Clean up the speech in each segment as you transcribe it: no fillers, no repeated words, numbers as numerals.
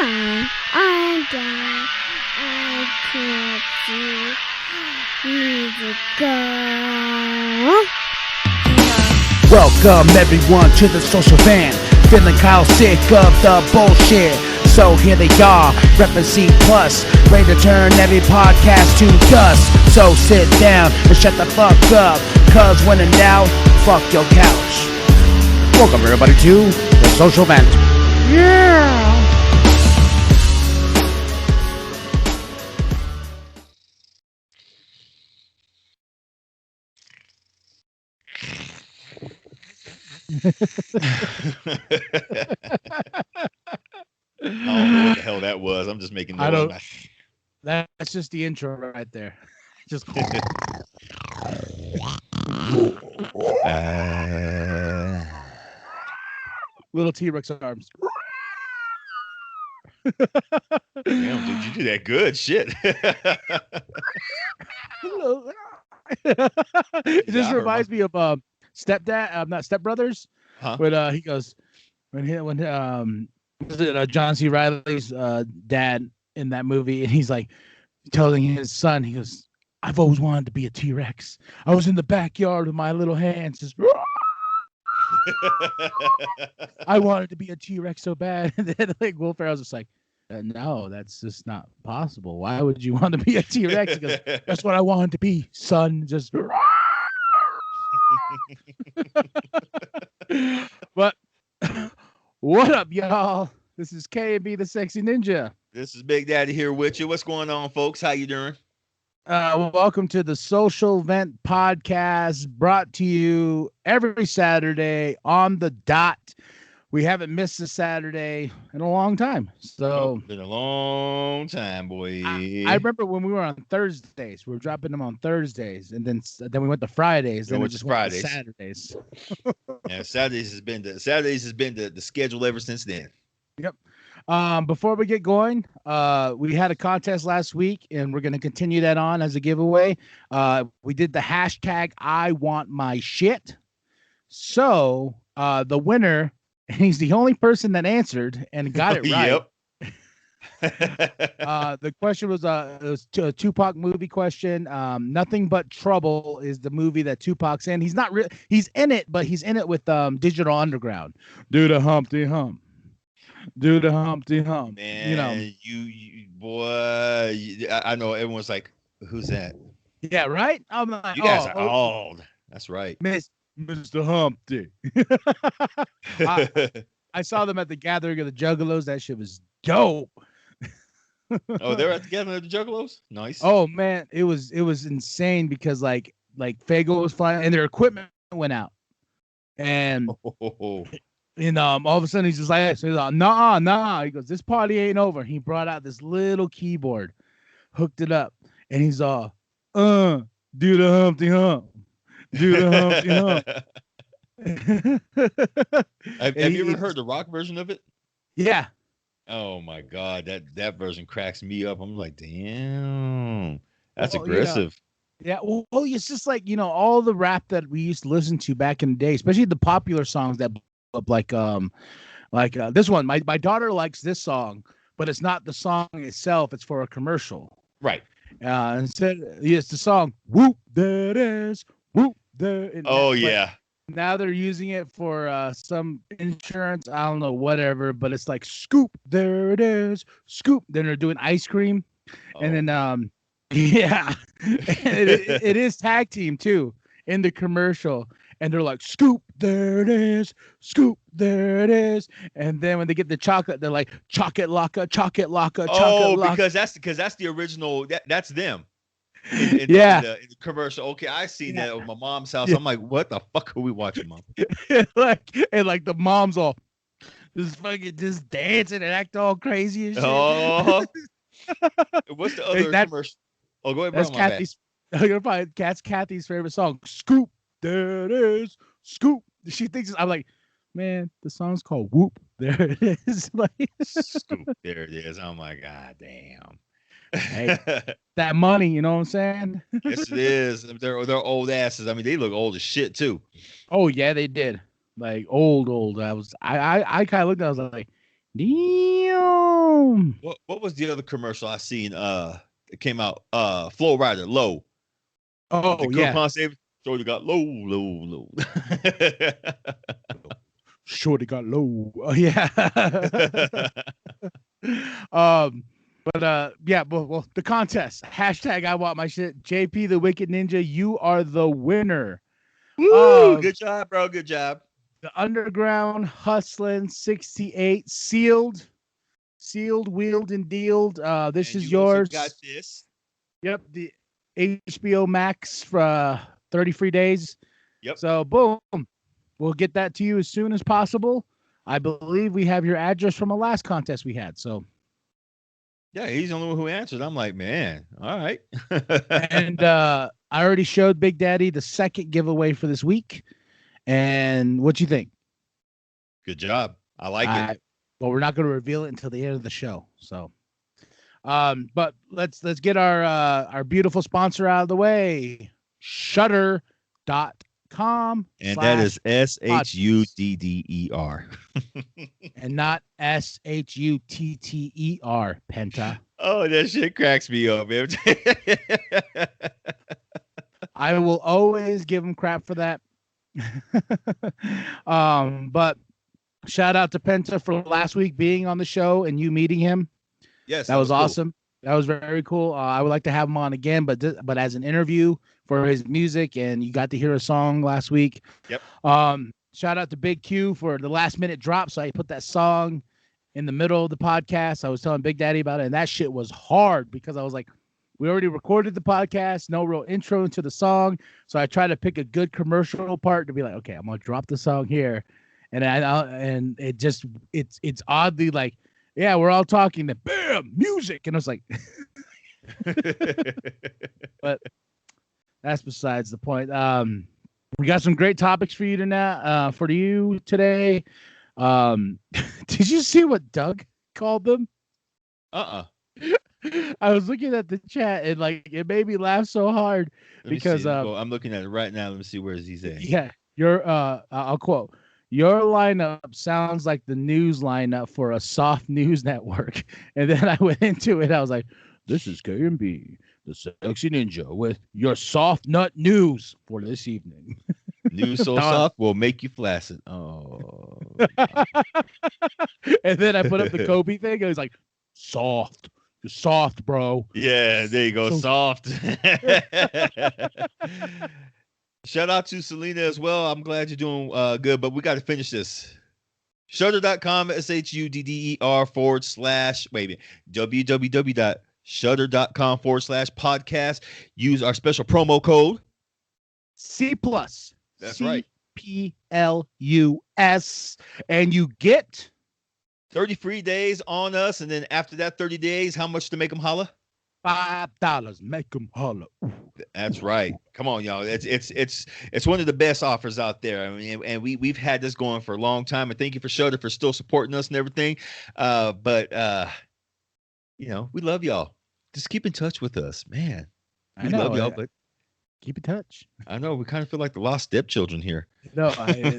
fine. I'm down. I can't see. Need to go. Welcome everyone to the social van. Feeling Kyle sick of the bullshit. So here they are, reppin' C+, ready to turn every podcast to dust. So sit down and shut the fuck up, cause when in doubt, fuck your couch. Welcome everybody to the social vent. Yeah! I don't know what the hell that was. I'm just making noise. That's just the intro right there. Just little T-Rex arms. Damn, dude, you do that good. Shit. It just reminds me of Stepdad, not Step Brothers. Huh? When he goes, when John C. Reilly's dad in that movie, and he's like telling his son, he goes, "I've always wanted to be a T-Rex. I was in the backyard with my little hands just." I wanted to be a T-Rex so bad, and then like Will Ferrell's just like, "No, that's just not possible. Why would you want to be a T-Rex?" He goes, "That's what I wanted to be, son." Just. But what up, y'all? This is KMB The Sexy Ninja. This is Big Daddy here with you. What's going on, folks? How you doing? Welcome to the Social Vent Podcast, brought to you every Saturday on the dot. We haven't missed a Saturday in a long time. So been a long time, boy. I remember when we were on Thursdays. We were dropping them on Thursdays, and then we went to Fridays. Then we just went to Saturdays. Yeah, Saturdays has been the schedule ever since then. Yep. Before we get going, we had a contest last week, and we're going to continue that on as a giveaway. We did the hashtag I want my shit. So the winner, and he's the only person that answered and got it right. Yep. The question was it was a Tupac movie question. Nothing But Trouble is the movie that Tupac's in. He's not he's in it, but he's in it with Digital Underground. Do the Humpty Hump. Do the Humpty Hump. Man, you know, you boy. I know everyone's like, "Who's that?" Yeah, right. I'm like, you guys are old. That's right, Mr. Humpty. I saw them at the gathering of the Juggalos. That shit was dope. Oh, they're at the gathering of the Juggalos? Nice. Oh man, it was insane because like Fago was flying and their equipment went out. And all of a sudden he's just like, nah. He goes, "This party ain't over." He brought out this little keyboard, hooked it up, and he's all, "Do the Humpty Hump. Do the Humpty Hump." Have you ever heard the rock version of it? Yeah. Oh my God, that version cracks me up. I'm like, damn, that's aggressive. Yeah, well, it's just like, all the rap that we used to listen to back in the day, especially the popular songs that blew up, like this one. My daughter likes this song, but it's not the song itself. It's for a commercial. Right. Instead, it's the song "Whoop That Ass, Whoop That." Oh yeah. Now they're using it for some insurance. I don't know, whatever. But it's like "Scoop, there it is, Scoop." Then they're doing ice cream, and then yeah, it is tag team too in the commercial. And they're like, "Scoop, there it is, Scoop, there it is." And then when they get the chocolate, they're like, "Chocolate locka, chocolate locka, chocolate locka." because that's the original. That's them. In the commercial. Okay, I seen that at my mom's house. I'm like, what the fuck are we watching, Mom? like the mom's all just dancing and act all crazy and shit. Oh, what's the other commercial? Oh, go ahead, bro. That's Kathy's Kathy's favorite song. "Scoop, there it is, Scoop." She thinks I'm like, man, the song's called "Whoop, there it is." Like, "Scoop, there it is." Oh my God, damn. Hey, that money, you know what I'm saying? Yes, it is. They're old asses. I mean, they look old as shit too. Oh yeah, they did. Like old. I kind of looked at it, I was like, Damn. What was the other commercial I seen? It came out. Flow Rider, low. Oh yeah. So you got low. Shorty got low. Oh yeah. Well, the contest. Hashtag I want my shit. JP the Wicked Ninja, you are the winner. Woo! Good job, bro. Good job. The Underground Hustlin' 68 sealed, wheeled, and dealed. This is yours. Got this. Yep, the HBO Max for 30 free days. Yep. So boom, we'll get that to you as soon as possible. I believe we have your address from a last contest we had. So yeah, he's the only one who answered. I'm like, man, all right. And I already showed Big Daddy the second giveaway for this week. And what you think? Good job. I like it. But we're not going to reveal it until the end of the show. So, but let's get our beautiful sponsor out of the way. Shudder.com. And that is SHUDDER. And not SHUTTER, Penta. Oh, that shit cracks me up, man. I will always give him crap for that. But shout out to Penta for last week being on the show and you meeting him. Yes, that was awesome. That was very cool. I would like to have him on again, but as an interview for his music, and you got to hear a song last week. Yep. Shout out to Big Q for the last minute drop. So I put that song in the middle of the podcast. I was telling Big Daddy about it, and that shit was hard because I was like, we already recorded the podcast, no real intro into the song. So I tried to pick a good commercial part to be like, okay, I'm gonna drop the song here, and it's oddly like, yeah, we're all talking, to bam, music, and I was like, but that's besides the point. We got some great topics for you tonight. For you today. Did you see what Doug called them? I was looking at the chat and like it made me laugh so hard because I'm looking at it right now. Let me see where is he's at. Yeah, I'll quote, your lineup sounds like the news lineup for a soft news network. And then I went into it. I was like, this is KMB, the Sexy Ninja, with your soft nut news for this evening. News so soft will make you flaccid. Oh. And then I put up the Kobe thing. And it was like, soft. You're soft, bro. Yeah, there you go. Soft. Shout out to Selena as well. I'm glad you're doing good, but we got to finish this. Shudder.com, SHUDDER / www.shudder.com/podcast. Use our special promo code C+. That's right. CPLUS. And you get 30 free days on us, and then after that 30 days, how much to make them holla? $5. Make them holla. That's right. Come on, y'all. It's one of the best offers out there. I mean, and we've had this going for a long time. And thank you for Shudder for still supporting us and everything. But we love y'all. Just keep in touch with us, man. We love y'all, but keep in touch. I know we kind of feel like the lost stepchildren here. No,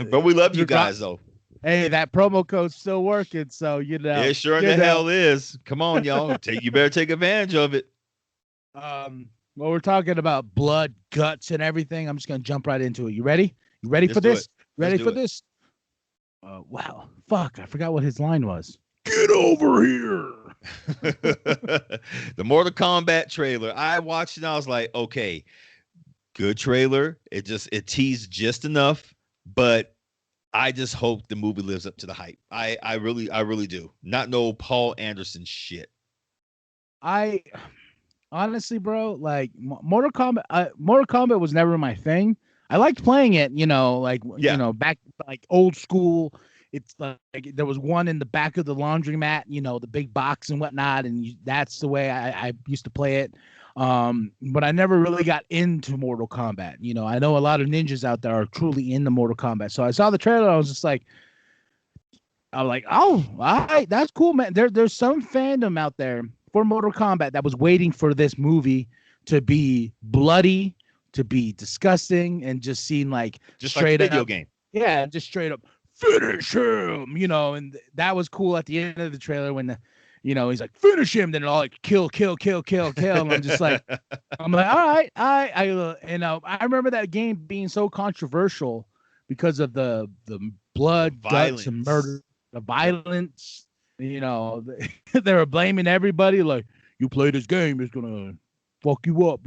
but we love you guys though. Hey, that promo code's still working, so it sure in the hell is. Come on, y'all. You better take advantage of it. Well, we're talking about blood, guts, and everything. I'm just gonna jump right into it. You ready? You ready for this? Ready for this? Wow. Fuck, I forgot what his line was. Get over here. The Mortal Kombat trailer. I watched it and I was like, okay, good trailer. It teased just enough, but I just hope the movie lives up to the hype. I really do. Not no Paul Anderson shit. I honestly, bro, like Mortal Kombat was never my thing. I liked playing it, back like old school. It's like there was one in the back of the laundromat, the big box and whatnot, and that's the way I used to play it. But I never really got into Mortal Kombat. I know a lot of ninjas out there are truly into Mortal Kombat. So I saw the trailer, I was just like, oh, all right, that's cool, man. There's some fandom out there for Mortal Kombat that was waiting for this movie to be bloody, to be disgusting, and just seem like just straight like a video up game. Yeah, just straight up finish him, and that was cool at the end of the trailer when he's like, finish him, then it all like kill, and I'm just like, all right, I remember that game being so controversial because of the blood, guts, and murder, the violence. They were blaming everybody, like, you play this game, it's gonna fuck you up,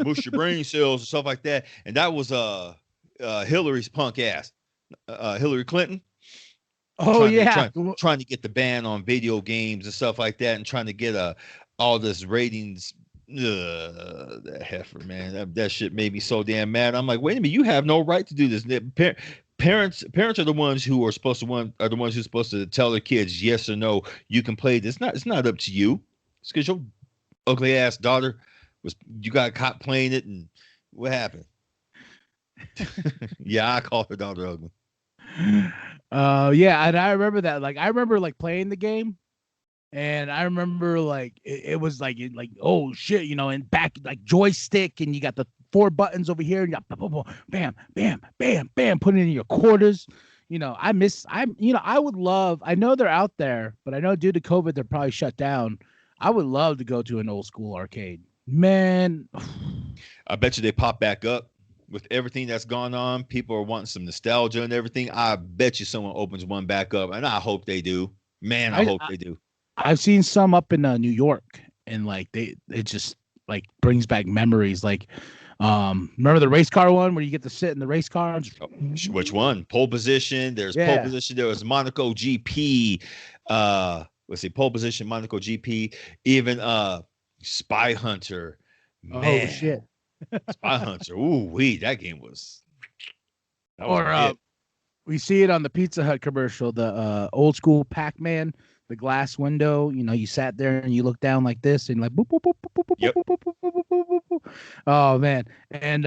mush your brain cells and stuff like that. And that was Hillary's punk ass, Hillary Clinton. Trying to get the ban on video games and stuff like that, and trying to get all this ratings. That heifer, man, that shit made me so damn mad. I'm like, wait a minute, you have no right to do this. Parents are the ones who are supposed to tell their kids yes or no. You can play this. It's not up to you. It's because your ugly ass daughter you got caught playing it, and what happened? Yeah, I call her daughter ugly. Yeah, and I remember that. Like, I remember like playing the game, and I remember like it was like oh shit, and back like joystick, and you got the 4 buttons over here, and you got bam, bam, bam, bam, putting in your quarters. I would love. I know they're out there, but I know due to COVID they're probably shut down. I would love to go to an old school arcade, man. I bet you they pop back up. With everything that's gone on, people are wanting some nostalgia and everything. I bet you someone opens one back up, and I hope they do. Man, I hope they do. I've seen some up in New York, and like it just like brings back memories. Like, remember the race car one where you get to sit in the race car? Which one? Pole position. There's pole position. There was Monaco GP. Let's see, pole position, Monaco GP. Even Spy Hunter. Man. Oh shit. Spy Hunter. Ooh, that game was. We see it on the Pizza Hut commercial, the old school Pac-Man, the glass window. You sat there and you look down like this, and like boop boop boop boop boop Yep. boop boop boop boop boop boop boop. Oh man, and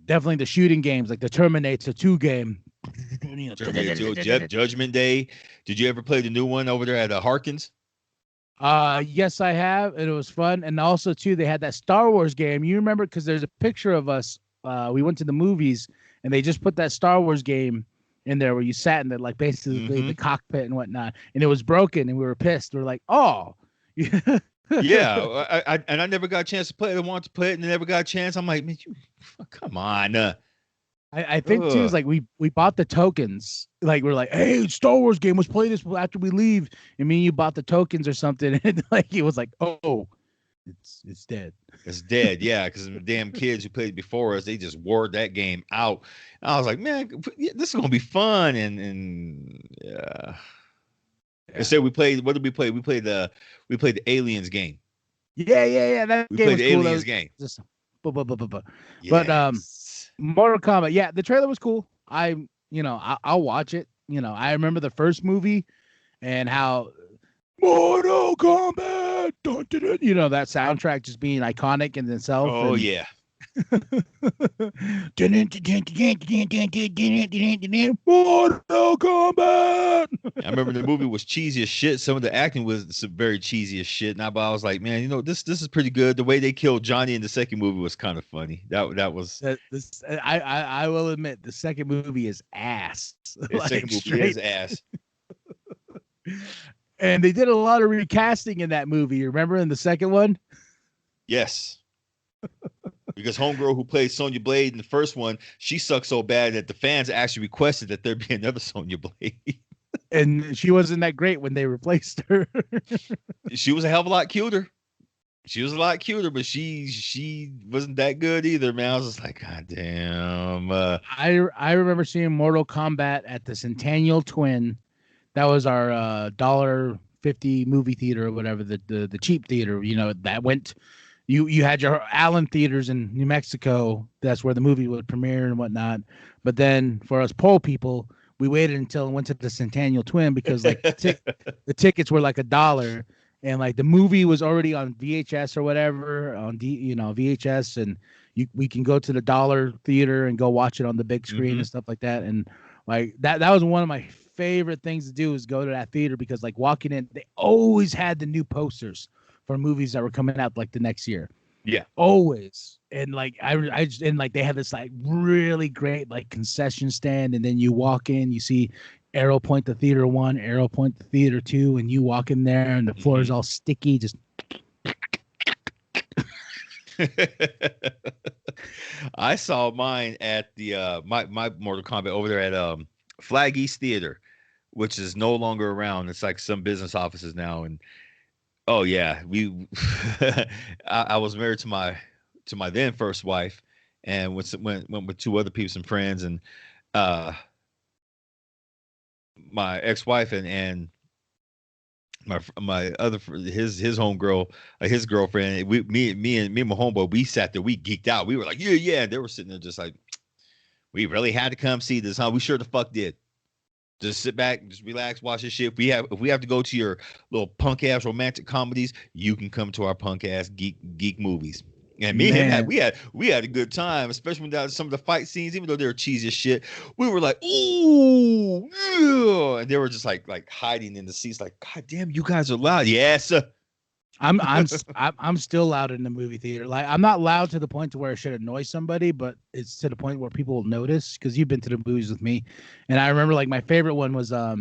definitely the shooting games like the Terminator 2 game. Judgment Day. Did you ever play the new one over there at Harkins? Yes, I have, and it was fun. And also too, they had that Star Wars game. You remember, because there's a picture of us. We went to the movies, and they just put that Star Wars game in there where you sat in the like basically the cockpit and whatnot, and it was broken, and we were pissed. We're like, oh, yeah. I never got a chance to play it. I wanted to play it, and I never got a chance. I'm like, man, come on. I think too is like we bought the tokens. Like we're like, hey, Star Wars game, let's play this after we leave. And me and you bought the tokens or something, and like it was like, oh, it's dead. It's dead, yeah. Because the damn kids who played before us, they just wore that game out. And I was like, man, this is gonna be fun. And yeah. Instead, we played. What did we play? We played the Aliens game. Yeah. That we game played was the cool. Aliens game. Just, but Mortal Kombat, yeah, the trailer was cool. I'll watch it. I remember the first movie and how Mortal Kombat, dun, dun, dun, that soundtrack just being iconic in itself. Oh yeah. Mortal Kombat. I remember the movie was cheesy as shit. Some of the acting was some very cheesy as shit. But I was like, man, this is pretty good. The way they killed Johnny in the second movie was kind of funny. That was. I will admit the second movie is ass. The second movie is ass. And they did a lot of recasting in that movie. You remember in the second one? Yes. Because homegirl who played Sonya Blade in the first one, she sucked so bad that the fans actually requested that there be another Sonya Blade. And she wasn't that great when they replaced her. She was a hell of a lot cuter. She was a lot cuter, but she wasn't that good either, man. I was just like, God damn. I remember seeing Mortal Kombat at the Centennial Twin. That was our $1.50 movie theater or whatever, the cheap theater, that went. You had your Allen theaters in New Mexico. That's where the movie would premiere and whatnot. But then for us poor people, we waited until it went to the Centennial Twin because like the tickets were like $1, and like the movie was already on VHS or whatever on VHS, and we can go to the dollar theater and go watch it on the big screen and stuff like that. And like that was one of my favorite things to do is go to that theater because like walking in, they always had the new posters for movies that were coming out like the next year. Yeah. Always. And like I just, and like they had this like really great like concession stand, and then you walk in, you see Arrow Point the Theater 1, Arrow Point the Theater 2, and you walk in there and the floor is all sticky, just I saw mine at the my Mortal Kombat over there at Flag East Theater, which is no longer around. It's like some business offices now. And oh yeah, we I was married to my then first wife, and went with two other people, some friends, and uh my ex-wife and my other his homegirl, his girlfriend. Me and my homeboy, we sat there, we geeked out. We were like, yeah, yeah. They were sitting there just like, we really had to come see this, huh? We sure the fuck did. Just sit back, just relax, watch this shit. If we have to go to your little punk ass romantic comedies, you can come to our punk ass geek movies. And me and him had a good time, especially when some of the fight scenes, even though they were cheesy as shit, we were like, ooh, yeah. And they were just like hiding in the seats, like, God damn, you guys are loud. Yes. I'm still loud in the movie theater. Like I'm not loud to the point to where it should annoy somebody, but it's to the point where people will notice, because you've been to the movies with me. And I remember like my favorite one was I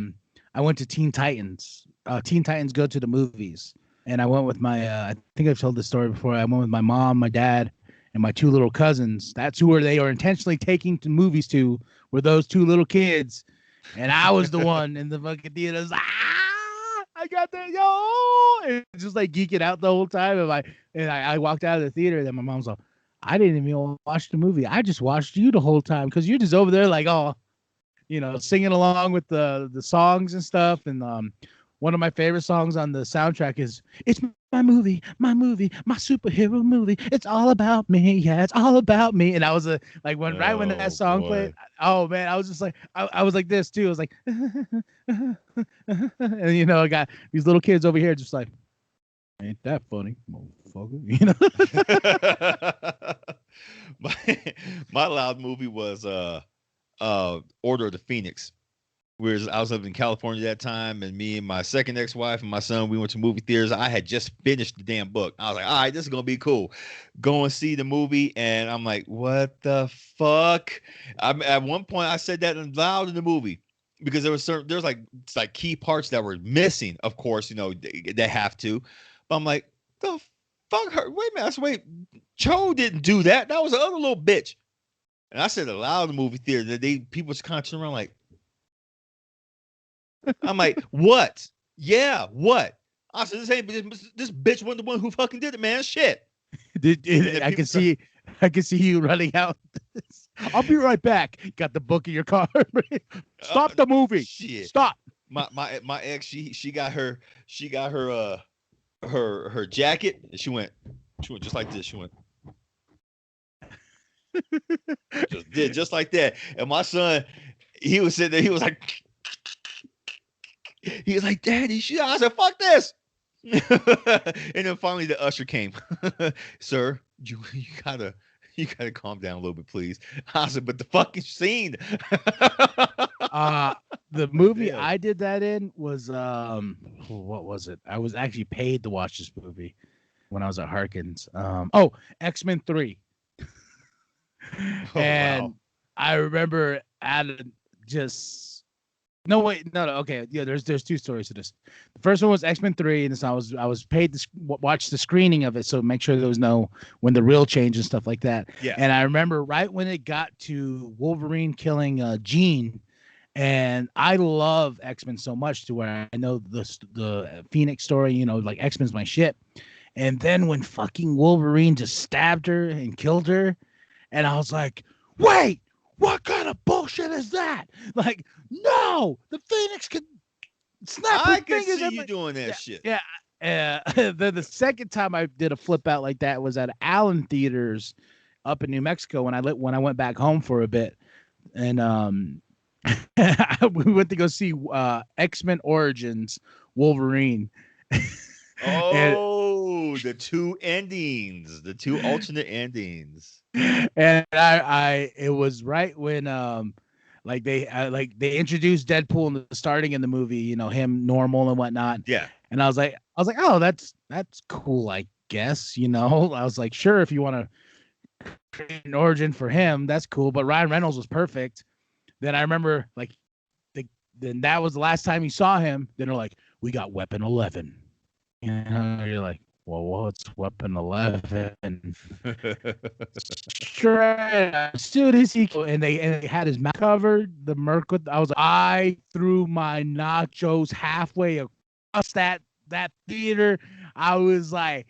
went to Teen Titans. Teen Titans Go to the Movies. And I went with my I think I've told this story before. I went with my mom, my dad, and my two little cousins. That's who they are intentionally taking to movies to, were those two little kids. And I was the one in the fucking theaters. I got that, yo, and just like geeking out the whole time. And I walked out of the theater, and then my mom's like, I didn't even watch the movie. I just watched you the whole time, because you're just over there like, oh, singing along with the songs and stuff. And one of my favorite songs on the soundtrack is "It's my movie, my superhero movie. It's all about me, yeah, it's all about me." And I was like when that song played, oh man, I was just like I was like this too. I was like, and I got these little kids over here just like, ain't that funny, motherfucker? My loud movie was Order of the Phoenix. I was living in California at that time, and me and my second ex-wife and my son, we went to movie theaters. I had just finished the damn book. I was like, all right, this is gonna be cool. Go and see the movie, and I'm like, what the fuck? At one point I said that loud in the movie, because there's like key parts that were missing. Of course, they have to. But I'm like, the fuck her. Wait a minute. I said, wait, Cho didn't do that. That was the other little bitch. And I said it loud in the movie theater. People just kind of turn around like, I'm like, what? Yeah, what? I said, this bitch wasn't the one who fucking did it, man. Shit. I can see you running out. I'll be right back. Got the book in your car. Stop the movie. Shit. Stop. My ex, she got her her jacket, and she went just like this. She went just like that. And my son, he was sitting there, he was like Daddy, shit. I said, fuck this. And then finally the usher came. Sir, you gotta calm down a little bit, please. I said, but the fucking scene. The movie I did that in was what was it? I was actually paid to watch this movie when I was at Harkins. X-Men 3. And wow. I remember okay, yeah, there's two stories to this. The first one was X-Men 3, and I was paid to watch the screening of it, so make sure there was when the real change and stuff like that. Yeah. And I remember right when it got to Wolverine killing Jean, and I love X-Men so much to where I know the Phoenix story, like X-Men's my shit. And then when fucking Wolverine just stabbed her and killed her, and I was like, wait, what kind of bullshit is that? Like, no, the Phoenix can snap her fingers. I can see you doing that shit. Yeah. Then the second time I did a flip out like that was at Allen Theaters up in New Mexico when I went back home for a bit. And we went to go see X-Men Origins Wolverine. Oh, the two endings, the two alternate endings. And it was right when they introduced Deadpool in the starting in the movie, him normal and whatnot. Yeah. And I was like, oh, that's cool. Like guess, you know. I was like, sure, if you want to create an origin for him, that's cool. But Ryan Reynolds was perfect. Then I remember like then that was the last time you saw him. Then they're like, we got Weapon 11. You know, you're like, well, what's Weapon 11? Sure, as soon as and they had his mouth covered, the Merc with, I was like, I threw my nachos halfway across that theater. I was like,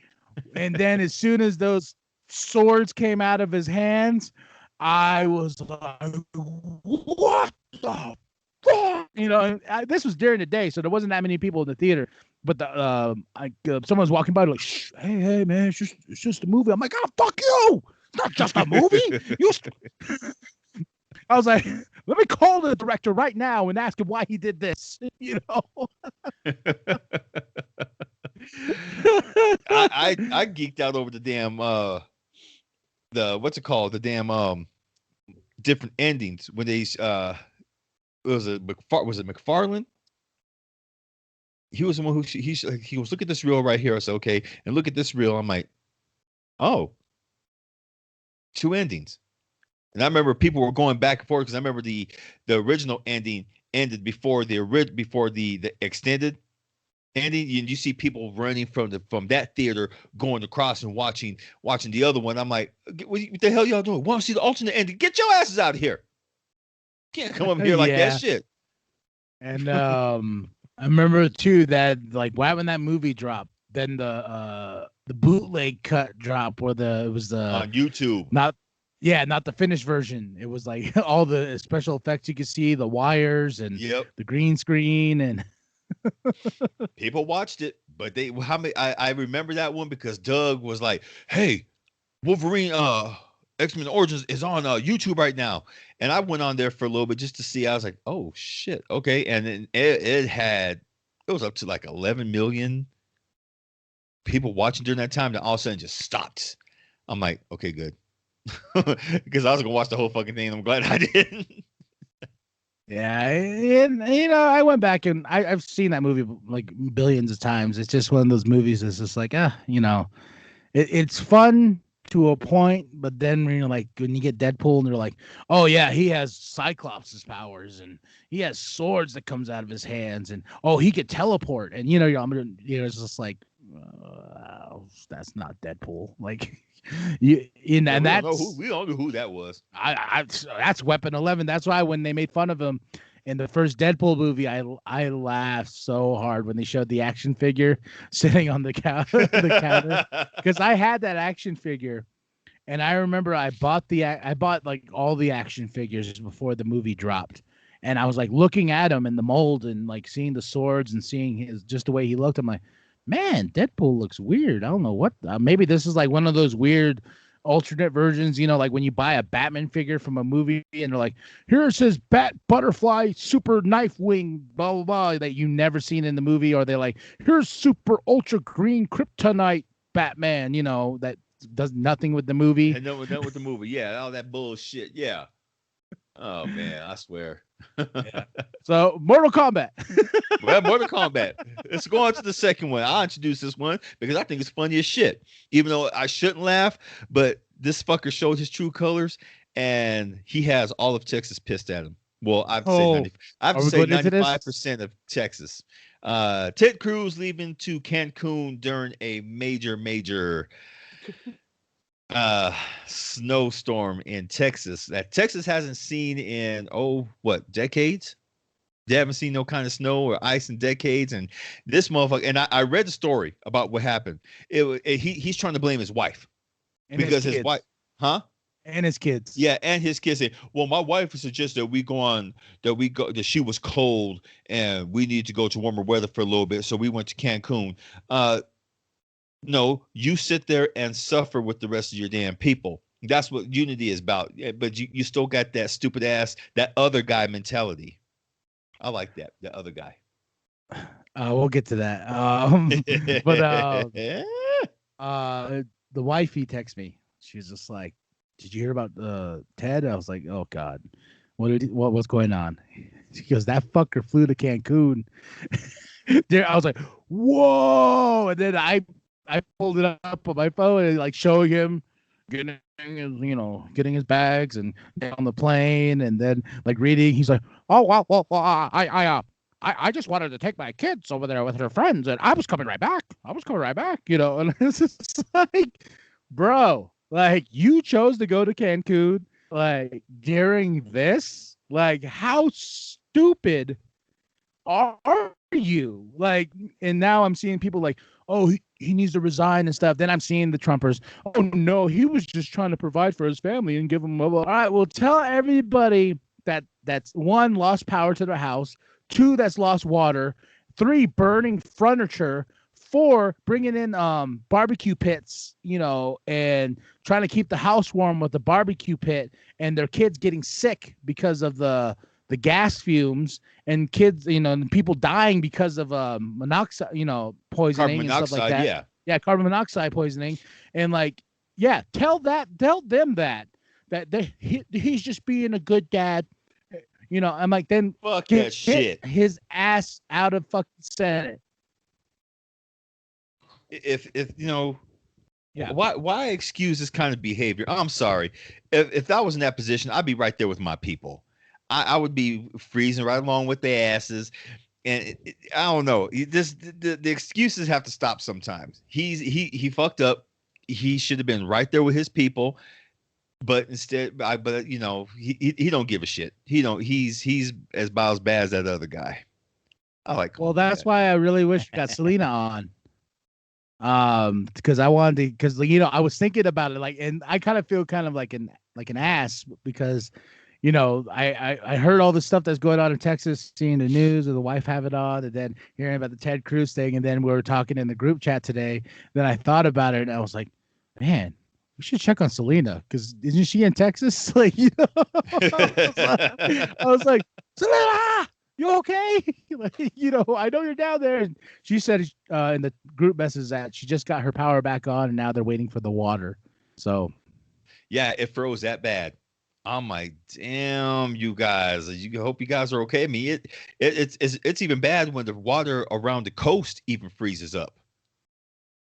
and then as soon as those swords came out of his hands, I was like, what the fuck? You know, this was during the day, so there wasn't that many people in the theater. But someone was walking by, like, shh, hey, man, it's just a movie. I'm like, oh, fuck you! It's not just a movie. I was like, let me call the director right now and ask him why he did this. You know. I geeked out over the damn what's it called? The damn different endings when they was it McFarlane? He was the one who he was, look at this reel right here. I said, okay, and look at this reel. I'm like, oh, 2 endings. And I remember people were going back and forth because I remember the original ending ended before the extended ending. You see people running from that theater going across and watching the other one. I'm like, what the hell y'all doing? Want to see the alternate ending? Get your asses out of here! Can't come up here like that shit. And I remember too that like right when that movie dropped, then the bootleg cut drop where it was on YouTube. Not the finished version. It was like all the special effects you could see, the wires and the green screen, and people watched it. But I remember that one because Doug was like, "Hey, Wolverine X-Men Origins is on YouTube right now." And I went on there for a little bit just to see. I was like, "Oh shit, okay." And then it was up to like 11 million people watching during that time. Then all of a sudden just stopped. I'm like, okay, good. Because I was gonna watch the whole fucking thing. And I'm glad I didn't. Yeah, and you know, I went back and I've seen that movie like billions of times. It's just one of those movies that's just like, you know, it's fun to a point, but then you know, like when you get Deadpool and they're like, oh yeah, he has Cyclops' powers and he has swords that comes out of his hands, and oh, he could teleport, and you know, it's just like, that's not Deadpool, like. We don't know who that was. That's Weapon 11. That's why when they made fun of him in the first Deadpool movie, I laughed so hard when they showed the action figure sitting on the counter because I had that action figure, and I remember I bought like all the action figures before the movie dropped, and I was like looking at him in the mold and like seeing the swords and seeing just the way he looked. I'm like, man, Deadpool looks weird. I don't know what. Maybe this is like one of those weird alternate versions, you know, like when you buy a Batman figure from a movie and they're like, here's his bat butterfly super knife wing, blah, blah, blah, that you never seen in the movie. Or they're like, here's super ultra green kryptonite Batman, you know, that does nothing with the movie. And no, with the movie. Yeah, all that bullshit. Yeah. Oh, man, I swear. Yeah. So, Mortal Kombat. Well, Mortal Kombat. Let's go on to the second one. I'll introduce this one because I think it's funny as shit. Even though I shouldn't laugh, but this fucker showed his true colors, and he has all of Texas pissed at him. Well, I have to say 95% of Texas. Ted Cruz leaving to Cancun during a major snowstorm in Texas that Texas hasn't seen in decades. They haven't seen no kind of snow or ice in decades. And this motherfucker, and I read the story about what happened. He's trying to blame his wife and because his wife, and his kids. Yeah, and his kids say, well, my wife suggested that she was cold and we need to go to warmer weather for a little bit, so we went to Cancun. No, you sit there and suffer with the rest of your damn people. That's what unity is about. But you still got that stupid ass, that other guy mentality. I like that. The other guy. We'll get to that. But the wifey texted me. She was just like, did you hear about Ted? I was like, oh God, what's going on? She goes, that fucker flew to Cancun. There, I was like, whoa. And then I I pulled it up on my phone and like showing him getting his bags and getting on the plane and then like reading. He's like, oh well, I just wanted to take my kids over there with her friends and I was coming right back. And it's just like, bro, like you chose to go to Cancun like during this. Like, how stupid are you? Like, and now I'm seeing people like, oh, he needs to resign and stuff. Then I'm seeing the Trumpers. Oh no, he was just trying to provide for his family and give them. All right, well, tell everybody that's one, lost power to their house, two, that's lost water, three, burning furniture, four, bringing in barbecue pits, and trying to keep the house warm with the barbecue pit, and their kids getting sick because of the gas fumes, and kids, and people dying because of monoxide, poisoning and stuff like that. Yeah, carbon monoxide poisoning, and like, yeah, tell them that he's just being a good dad. I'm like, then fuck that shit. His ass out of fucking Senate. If yeah, why excuse this kind of behavior? I'm sorry. If I was in that position, I'd be right there with my people. I would be freezing right along with their asses. And I don't know. The excuses have to stop sometimes. He fucked up. He should have been right there with his people. But instead, he don't give a shit. He's about as bad as that other guy. I like. Well, that's why I really wish we got Selena on. Because I wanted to, because I was thinking about it, like, and I kind of feel kind of like an ass because, I heard all the stuff that's going on in Texas, seeing the news of the wife have it on, and then hearing about the Ted Cruz thing, and then we were talking in the group chat today. Then I thought about it, and I was like, man, we should check on Selena because isn't she in Texas? Like, I was like, Selena, you okay? Like, I know you're down there. And she said in the group message that she just got her power back on, and now they're waiting for the water. So, yeah, it froze that bad. I'm like, damn, you guys. You hope you guys are okay. I mean, it's even bad when the water around the coast even freezes up.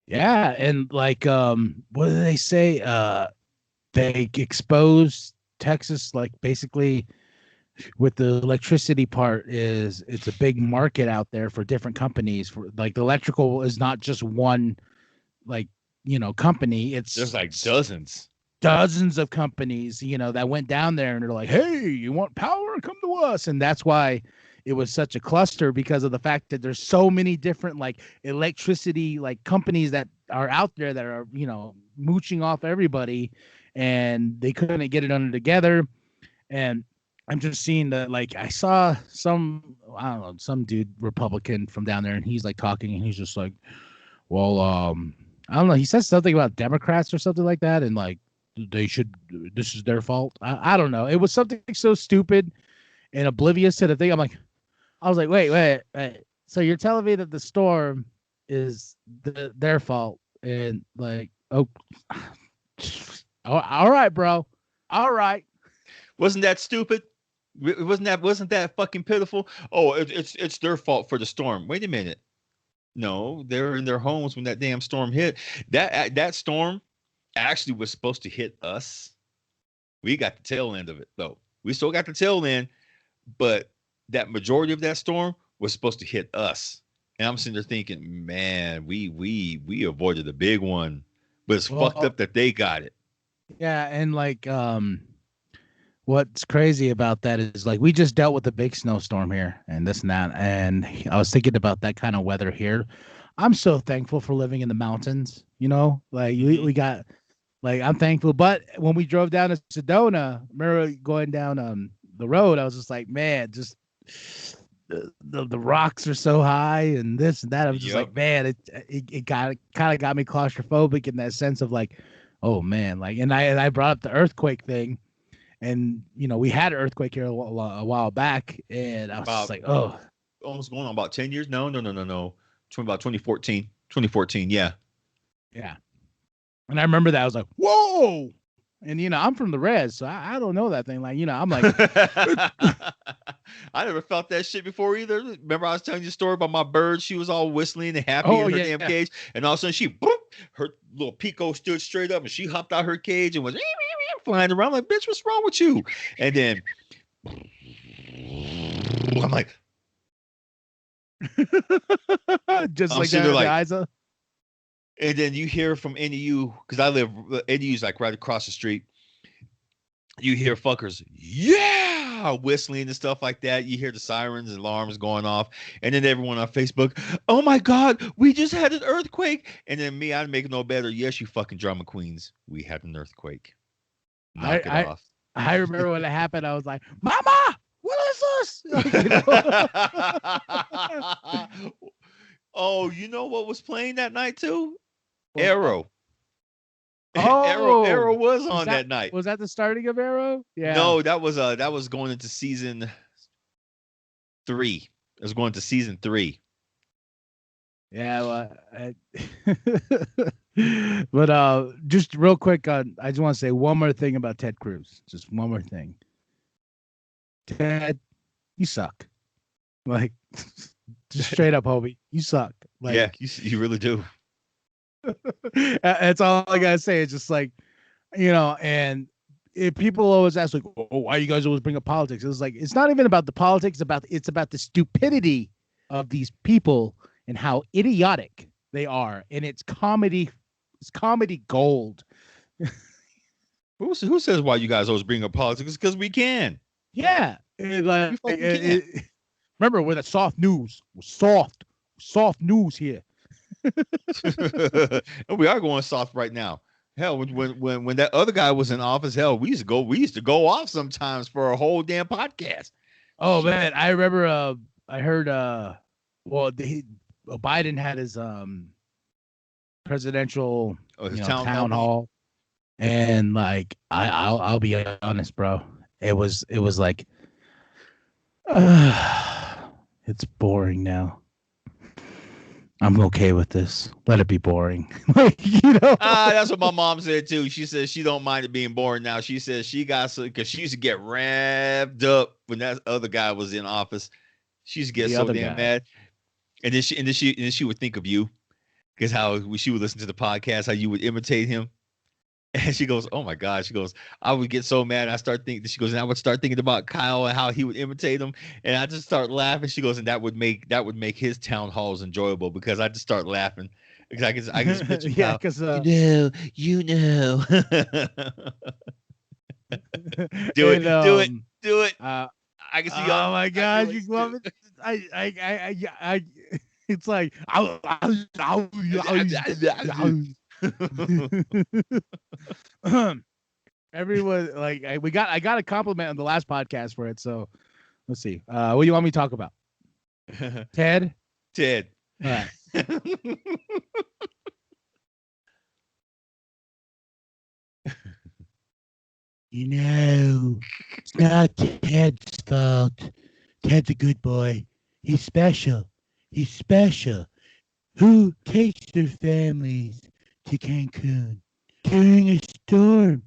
Yeah, and like, what do they say? They expose Texas, like basically with the electricity part it's a big market out there for different companies. For like the electrical is not just one, like, company. There's like dozens of companies, that went down there and they're like, hey, you want power? Come to us. And that's why it was such a cluster, because of the fact that there's so many different like electricity like companies that are out there that are, mooching off everybody, and they couldn't get it under together. And I'm just seeing that, like, I saw some dude Republican from down there, and he's like talking, and he's just like, well, I don't know. He says something about Democrats or something like that, and like this is their fault. I don't know. It was something so stupid and oblivious to the thing. I was like, wait. So you're telling me that the storm is their fault? And like, oh, all right, bro. All right. Wasn't that stupid? Wasn't that fucking pitiful? Oh, it's their fault for the storm. Wait a minute. No, they're in their homes when that damn storm hit. That storm actually was supposed to hit us. We got the tail end of it though. We still got the tail end, but that majority of that storm was supposed to hit us. And I'm sitting there thinking, man, we avoided the big one, but it's fucked up that they got it. Yeah, and like what's crazy about that is like we just dealt with a big snowstorm here and this and that, and I was thinking about that kind of weather here. I'm so thankful for living in the mountains, like we got, like, I'm thankful. But when we drove down to Sedona, remember going down the road, I was just like, man, just the rocks are so high and this and that. I was just like, man, it kind of got me claustrophobic in that sense of like, oh man, like, and I brought up the earthquake thing. And, we had an earthquake here a while back, and I was just like, oh. Almost going on about 10 years? No. About 2014. Yeah. Yeah. And I remember that. I was like, whoa. And, I'm from the res, so I don't know that thing. Like, I'm like. I never felt that shit before either. Remember I was telling you a story about my bird? She was all whistling and happy in her damn cage. And all of a sudden she Her little Pico stood straight up, and she hopped out her cage and was flying around. I'm like, bitch, what's wrong with you? And then I'm like, just I'm like sitting that, there like, Isa. and then you hear from NEU, because I live, NEU's like right across the street. You hear fuckers, yeah, whistling and stuff like that. You hear the sirens and alarms going off. And then everyone on Facebook, oh my God, we just had an earthquake. And then me, I'd make it no better. Yes, you fucking drama queens. We had an earthquake. Knock it off. I remember when it happened. I was like, Mama, what is this? Like, you know? Oh, you know what was playing that night too? What? Arrow. Oh, Arrow was on that night. Was that the starting of Arrow? Yeah. No, that was going into season 3. It was going to season 3. Yeah, well, but just real quick, I just want to say one more thing about Ted Cruz. Just one more thing. Ted, you suck. Like, just straight up, homie, you suck. Like, yeah, you really do. That's all I gotta say. It's just like, you know, and if people always ask like, oh, why you guys always bring up politics? It's like, it's not even about the politics. It's about the stupidity of these people and how idiotic they are. And it's comedy gold. Who says why you guys always bring up politics? Because we can. Yeah. Remember, we're the soft news. We're soft news here. And we are going soft right now. Hell, when that other guy was in office, hell, we used to go off sometimes for a whole damn podcast. Oh man, I remember. I heard. Biden had his presidential town hall, and like I'll be honest, bro. It was like, it's boring now. I'm okay with this. Let it be boring. Like, you know. That's what my mom said too. She says she don't mind it being boring now. She says she got some, because she used to get revved up when that other guy was in office. She used to get so damn mad. And then she would think of you, because how she would listen to the podcast, how you would imitate him. And she goes, oh my God. She goes, I would get so mad. I start thinking, she goes, and I would start thinking about Kyle and how he would imitate him. And I just start laughing. She goes, and that would make his town halls enjoyable, because I just start laughing. Because I can just picture yeah, because you know. Do it. I can see y'all. Oh my God, you love it. I it's like everyone, like, I got a compliment on the last podcast for it. So let's see. What do you want me to talk about? Ted. All right. You know, it's not Ted's fault. Ted's a good boy. He's special. Who takes their families to Cancun during a storm?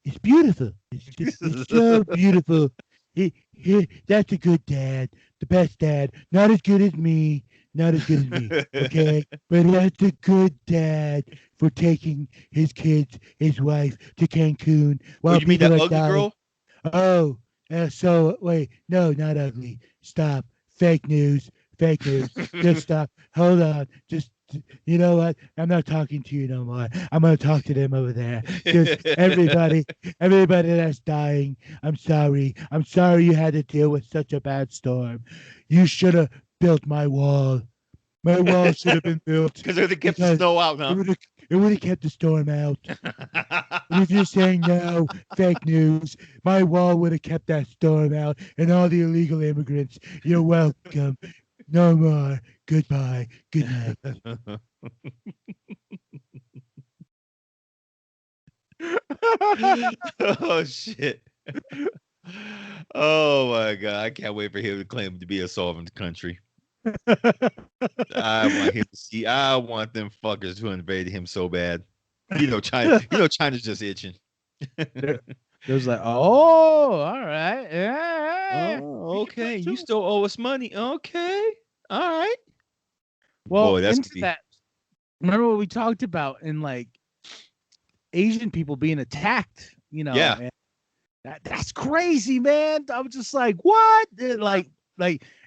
It's beautiful. It's so beautiful. That's a good dad. The best dad. Not as good as me. Okay? But that's a good dad for taking his kids, his wife, to Cancun. Well, you mean that ugly girl? Oh, so wait. No, not ugly. Stop. Fake news. Just stop. Hold on. Just, you know what? I'm not talking to you no more. I'm going to talk to them over there. Just everybody that's dying. I'm sorry you had to deal with such a bad storm. You should have built my wall. My wall should have been built. Because it would have kept the snow out, huh? It would have kept the storm out. If you're saying no, fake news, my wall would have kept that storm out, and all the illegal immigrants, you're welcome. No more. Goodbye. Good night. Oh shit. Oh my God. I can't wait for him to claim to be a sovereign country. I want them fuckers to invade him so bad. China's just itching. It was like, oh, all right. Yeah. Oh, okay. You still owe us money. Okay. All right. Well, boy, remember what we talked about in like Asian people being attacked, Yeah. and that's crazy, man. I was just like, what? Like,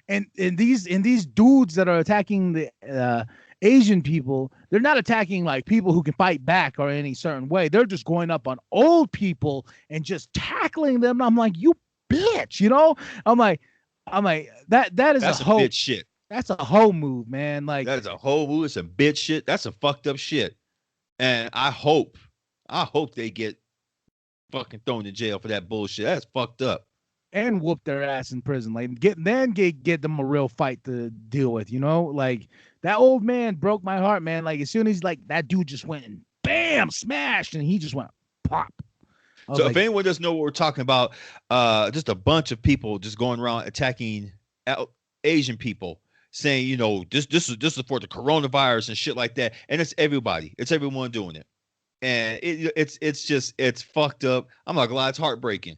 and these dudes that are attacking the Asian people, they're not attacking like people who can fight back or any certain way. They're just going up on old people and just tackling them. I'm like, you bitch, I'm like that is That's a some hoe. bitch shit. That's a hoe move, man. Like, That is a whole move. It's some bitch shit. That's some fucked up shit. And I hope they get fucking thrown in jail for that bullshit. That's fucked up. and whoop their ass in prison. Like, get them a real fight to deal with. Like that old man broke my heart, man. Like as soon as like that dude just went and bam, smashed, and he just went pop. I was So like, if anyone doesn't know what we're talking about, just a bunch of people just going around attacking Asian people, saying, this is for the coronavirus and shit like that. And it's everybody. It's everyone doing it. And it's fucked up. I'm not gonna lie, it's heartbreaking.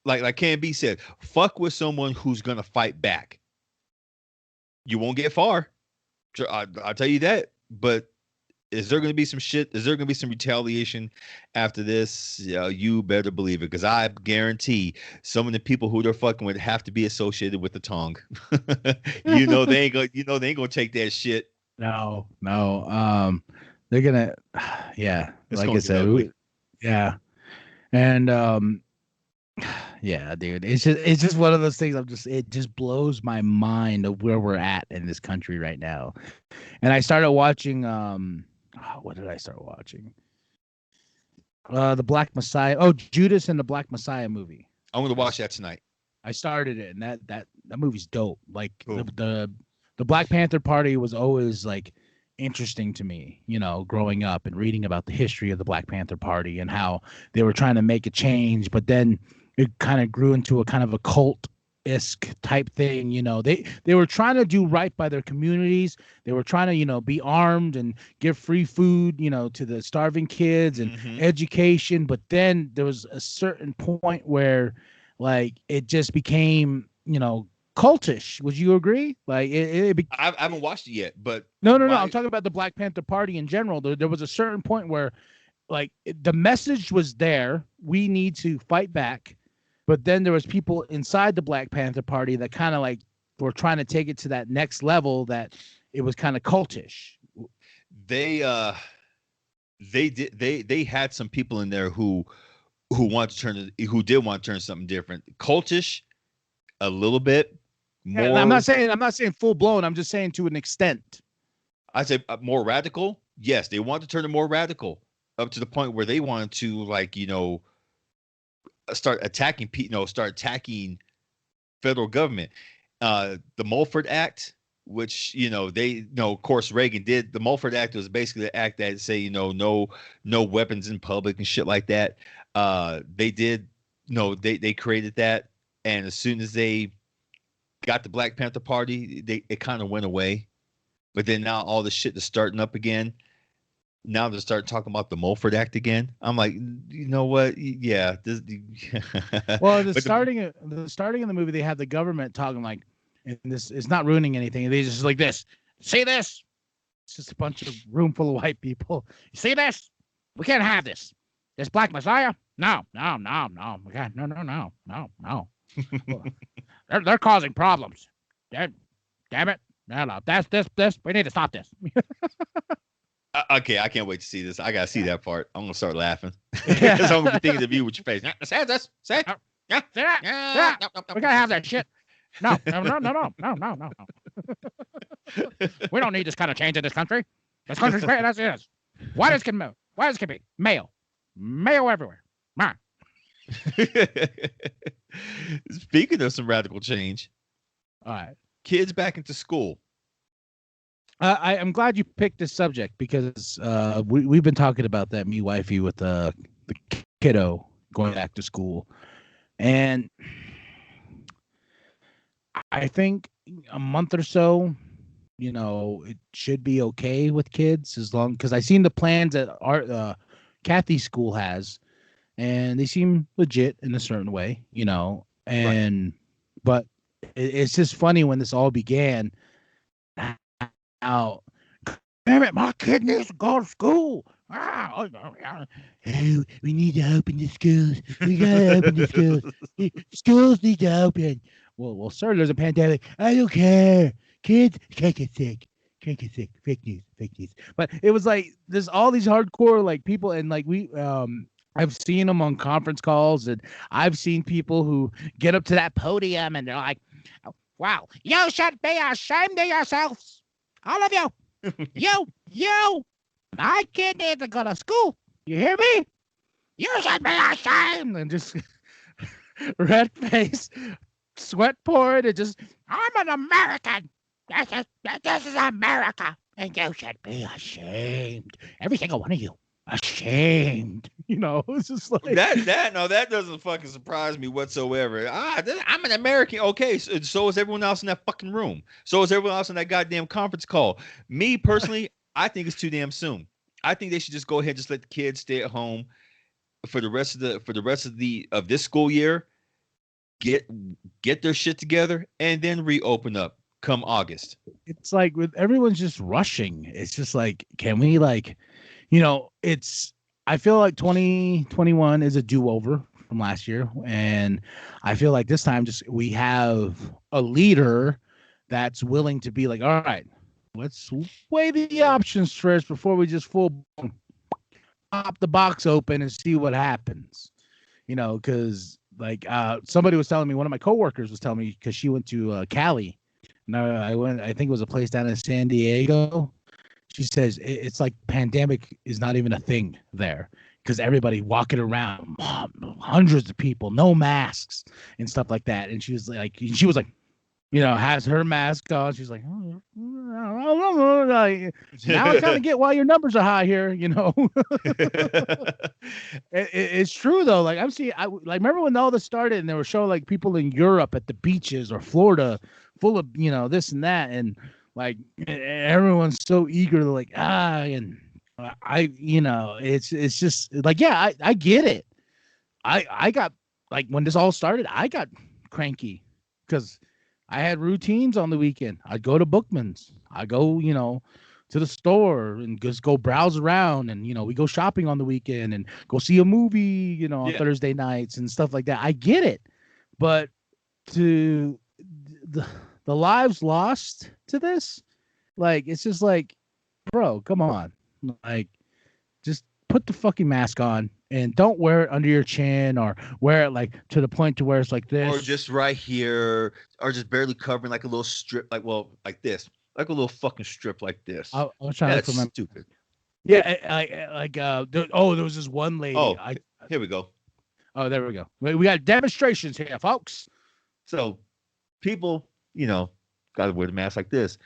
Like KMB said, fuck with someone who's gonna fight back. You won't get far. I'll tell you that. But is there going to be some shit? Is there going to be some retaliation after this? You better believe it, because I guarantee some of the people who they're fucking with have to be associated with the tongue. They ain't gonna. They ain't gonna take that shit. no. They're gonna, yeah. It's like gonna I get said, ugly. yeah, and yeah, dude. It's just one of those things. It just blows my mind of where we're at in this country right now. And I started watching. What did I start watching? The Black Messiah. Oh, Judas and the Black Messiah movie. I'm gonna watch that tonight. I started it, and that movie's dope. Like Cool. the Black Panther Party was always like interesting to me, growing up and reading about the history of the Black Panther Party and how they were trying to make a change, but then it kind of grew into a kind of a cult-esque type thing. They were trying to do right by their communities. They were trying to, be armed and give free food, to the starving kids and education. But then there was a certain point where like it just became, cultish. Would you agree? Like I haven't watched it yet, but no. I'm talking about the Black Panther Party in general. There was a certain point where like the message was there. We need to fight back. But then there was people inside the Black Panther Party that kind of like were trying to take it to that next level that it was kind of cultish. They had some people in there who did want to turn something different. Cultish a little bit more. Yeah, I'm not saying full blown. I'm just saying to an extent. I say more radical. Yes, they want to turn it more radical up to the point where they wanted to start attacking federal government. The Mulford Act, which of course Reagan did. The Mulford Act was basically the act that say no weapons in public and shit like that. They did they created that, and as soon as they got the Black Panther Party, it kind of went away. But then now all the shit is starting up again. Now they start talking about the Mulford Act again. I'm like, you know what? Yeah. Well, the starting of the movie, they have the government talking like, and this is not ruining anything. They just like this. See this? It's just a bunch of room full of white people. You see this? We can't have this. This Black Messiah? No. We can't. No. They're causing problems. Damn it. No. That's this. We need to stop this. Okay, I can't wait to see this. I gotta see that part. I'm gonna start laughing because I'm gonna be thinking of you with your face. Say this. Say it. Yeah. See that? Yeah. We gotta have that shit. No. We don't need this kind of change in this country. This country's great as it is. Why does it be mayo everywhere? Speaking of some radical change, All right. kids back into school. I'm glad you picked this subject because we've been talking about that, me wifey, with the kiddo going back to school, and I think a month or so, it should be okay with kids as long because I seen the plans that our Kathy's school has, and they seem legit in a certain way, and but it's just funny when this all began. How damn it, my kid needs to go to school. Oh, we need to open the schools. We gotta open the schools. Schools need to open. Well, sir, there's a pandemic. I don't care. Kids can't get sick. Can't get sick. Fake news. Fake news. But it was like there's all these hardcore like people, and like I've seen them on conference calls, and I've seen people who get up to that podium and they're like, "Wow, you should be ashamed of yourselves, all of you. You, my kid needs to go to school. You hear me? You should be ashamed." And just red face, sweat pouring, and just, "I'm an American. This is America, and you should be ashamed. Every single one of you, ashamed." It's just like that doesn't fucking surprise me whatsoever. I'm an American. Okay, so is everyone else in that fucking room. So is everyone else in that goddamn conference call. Me personally, I think it's too damn soon. I think they should just go ahead and just let the kids stay at home for the rest of this school year. Get their shit together and then reopen up come August. It's like with everyone's just rushing. It's just like, can we I feel like 2021 is a do-over from last year. And I feel like this time we have a leader that's willing to be like, all right, let's weigh the options first before we just full pop the box open and see what happens. Because like somebody was telling me, one of my coworkers was telling me, because she went to Cali. No, I think it was a place down in San Diego. She says it's like pandemic is not even a thing there because everybody walking around, hundreds of people, no masks and stuff like that. And she was like, has her mask on. She's like, oh, now I kind of get why your numbers are high here. It's true though. Like I remember when all this started and they were showing like people in Europe at the beaches or Florida full of, this and that. And like everyone's so eager to like, and it's just like, yeah, I get it. I got like when this all started, I got cranky because I had routines on the weekend. I'd go to Bookman's. I go, to the store and just go browse around, and we go shopping on the weekend and go see a movie, on Thursday nights and stuff like that. I get it, but to the lives lost to this, like it's just like, bro, come on, like just put the fucking mask on and don't wear it under your chin or wear it like to the point to where it's like this, or just right here, or just barely covering like a little strip, like this, like a little fucking strip like this. I was trying to remember. Stupid. Yeah, there was this one lady. Oh, here we go. Oh, there we go. We got demonstrations here, folks. So people, got to wear the mask like this.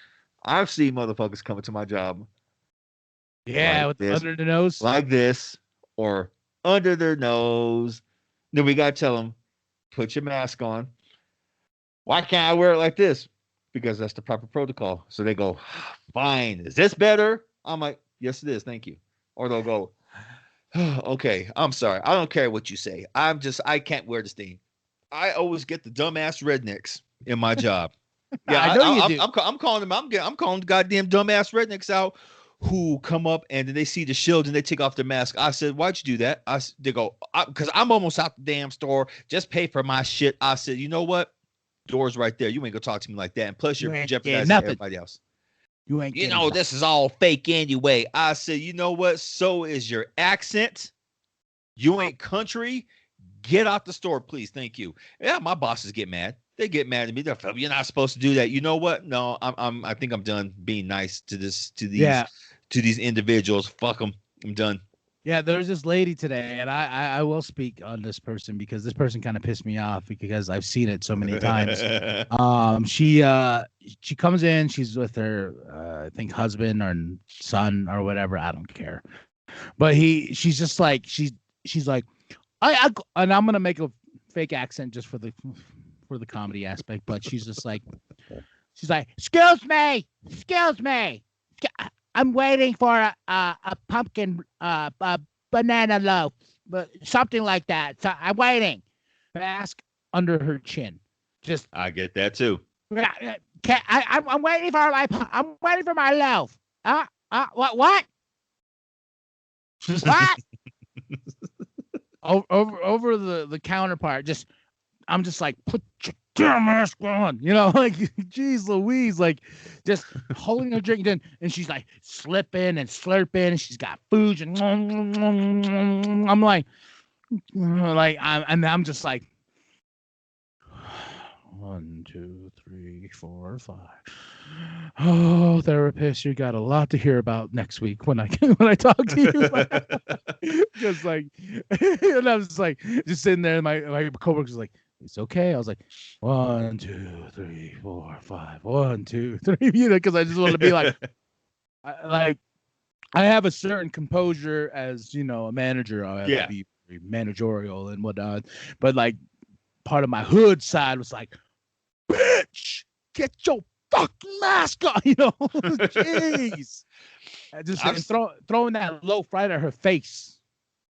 I've seen motherfuckers coming to my job. Yeah, like with under the nose. Like this, or under their nose. Then we got to tell them, put your mask on. Why can't I wear it like this? Because that's the proper protocol. So they go, fine. Is this better? I'm like, yes, it is. Thank you. Or they'll go, okay, I'm sorry. I don't care what you say. I can't wear this thing. I always get the dumbass rednecks in my job. Yeah, I know you do. I'm calling them. I'm calling the goddamn dumbass rednecks out who come up and then they see the shield and they take off their mask. I said, why'd you do that? They go, because I'm almost out the damn store. Just pay for my shit. I said, you know what? Door's right there. You ain't gonna talk to me like that. And plus, you're jeopardizing everybody else. You ain't. This is all fake anyway. I said, you know what? So is your accent. You ain't country. Get out the store, please. Thank you. Yeah, my bosses get mad. They get mad at me. They're like, you're not supposed to do that. You know what? No, I think I'm done being nice to these individuals. Fuck them. I'm done. Yeah, there's this lady today, and I will speak on this person because this person kind of pissed me off because I've seen it so many times. She comes in, she's with her I think husband or son or whatever, I don't care. But she's just like she's like and I'm gonna make a fake accent just for the comedy aspect, but she's just like excuse me, I'm waiting for a pumpkin banana loaf, but something like that. So I'm waiting. Mask under her chin. Just I get that too. I'm waiting for my loaf. What? What? over the counterpart. I'm just like, put your damn mask on, like, geez Louise, like, just holding her drink, and she's like slipping and slurping, and she's got food, and I'm like, I'm just like, 1, 2, 3, 4, 5. Oh, therapist, you got a lot to hear about next week when I talk to you. Just like, and I was like, just sitting there, and my coworker's like, it's okay. I was like, 1, 2, 3, 4, 5. 1, 2, 3. Because I just want to be like, I have a certain composure as a manager. I have to be managerial and whatnot. But like, part of my hood side was like, bitch, get your fucking mask on, jeez. Throwing that loaf right at her face.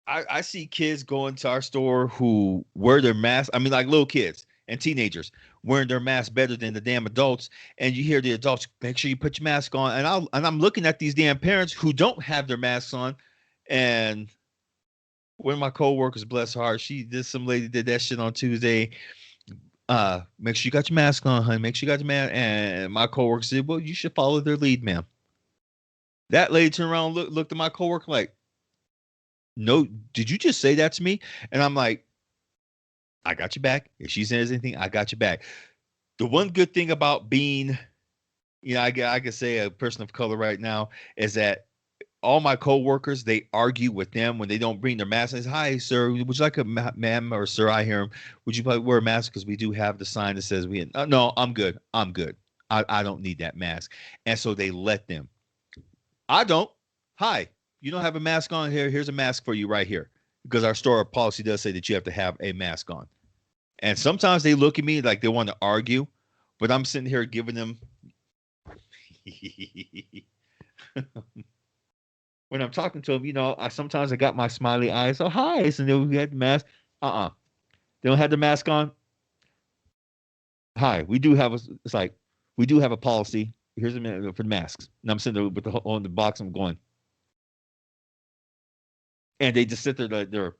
I see kids going to our store who wear their masks. I mean, like little kids and teenagers wearing their masks better than the damn adults. And you hear the adults, make sure you put your mask on. And I'm looking at these damn parents who don't have their masks on. And one of my coworkers, bless her heart, some lady did that shit on Tuesday. Make sure you got your mask on, honey. Make sure you got your mask. And my coworker said, well, you should follow their lead, ma'am. That lady turned around, looked at my coworker like, no, did you just say that to me? And I'm like, I got you back. If she says anything, I got you back. The one good thing about being, I could say a person of color right now is that all my coworkers, they argue with them when they don't bring their mask. I say, hi, sir, would you like a ma'am or sir? I hear them. Would you wear a mask? Because we do have the sign that says no, I'm good. I'm good. I don't need that mask. And so they let them. I don't. Hi, you don't have a mask on here. Here's a mask for you right here. Because our store policy does say that you have to have a mask on. And sometimes they look at me like they want to argue, but I'm sitting here giving them. When I'm talking to them, sometimes I got my smiley eyes. Oh, hi. And then we had the mask. They don't have the mask on. Hi, we do have a policy. Here's a minute for the masks. And I'm sitting there on the box. I'm going. And they just sit there like they're,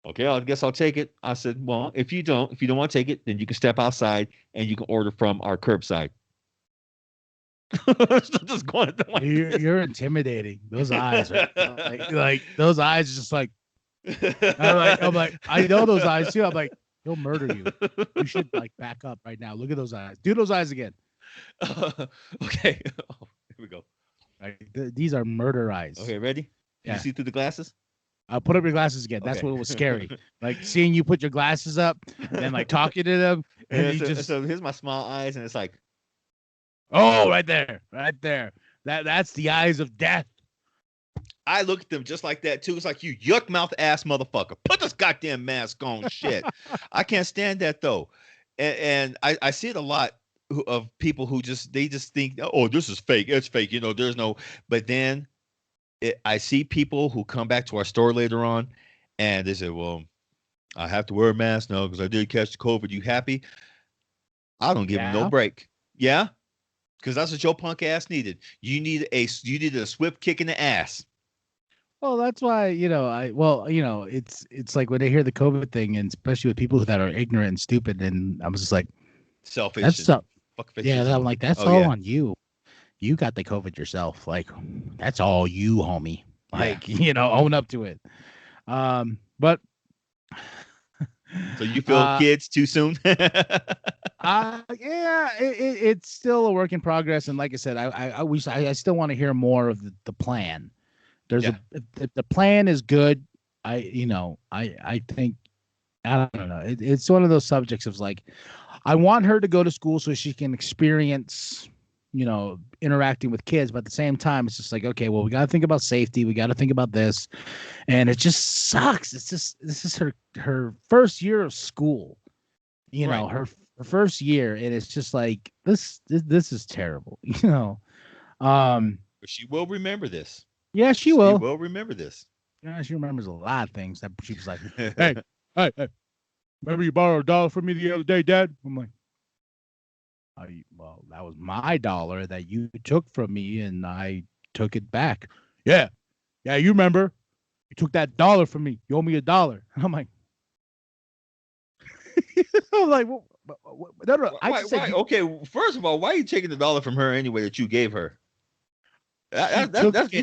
okay, I guess I'll take it. I said, well, if you don't want to take it, then you can step outside and you can order from our curbside. Just going like you're intimidating. Those eyes are like those eyes are just like, I'm like, I know those eyes too. I'm like, he'll murder you. You should like back up right now. Look at those eyes. Do those eyes again. Okay. Oh, here we go. These are murder eyes. Okay, ready? Yeah. You see through the glasses? I'll put up your glasses again. That's what was scary. Like seeing you put your glasses up and like talking to them. And so here's my small eyes, and it's like, oh, right there. That's the eyes of death. I look at them just like that too. It's like, you yuck mouth ass motherfucker. Put this goddamn mask on. Shit. I can't stand that though. And I see it a lot of people who just think, oh, this is fake. It's fake. There's no. But then I see people who come back to our store later on, and they say, well, I have to wear a mask now because I did catch the COVID. You happy? I don't give them no break. Yeah. Because that's what your punk ass needed. You needed a swift kick in the ass. Well, that's why, it's like when they hear the COVID thing, and especially with people that are ignorant and stupid, and I was just like, selfish. I'm like, that's all on you. You got the COVID yourself. Like, that's all you, homie. Like, own up to it. But so you feel kids too soon? It's still a work in progress. And like I said, I still want to hear more of the plan. If the plan is good, I think, I don't know. It's one of those subjects of like, I want her to go to school so she can experience, interacting with kids. But at the same time, it's just like, okay, well, we got to think about safety. We got to think about this. And it just sucks. This is her first year of school, right. her first year. And it's just like, this is terrible, She will remember this. Yeah, she will. She will remember this. Yeah, she remembers a lot of things that she was like, hey, remember you borrowed $1 from me the other day, Dad? I'm like, well, that was my $1 that you took from me, and I took it back. Yeah, you remember? You took that $1 from me. You owe me $1. I'm like, no. I Why, just said okay, first of all, why are you taking the $1 from her anyway that you gave her? That's you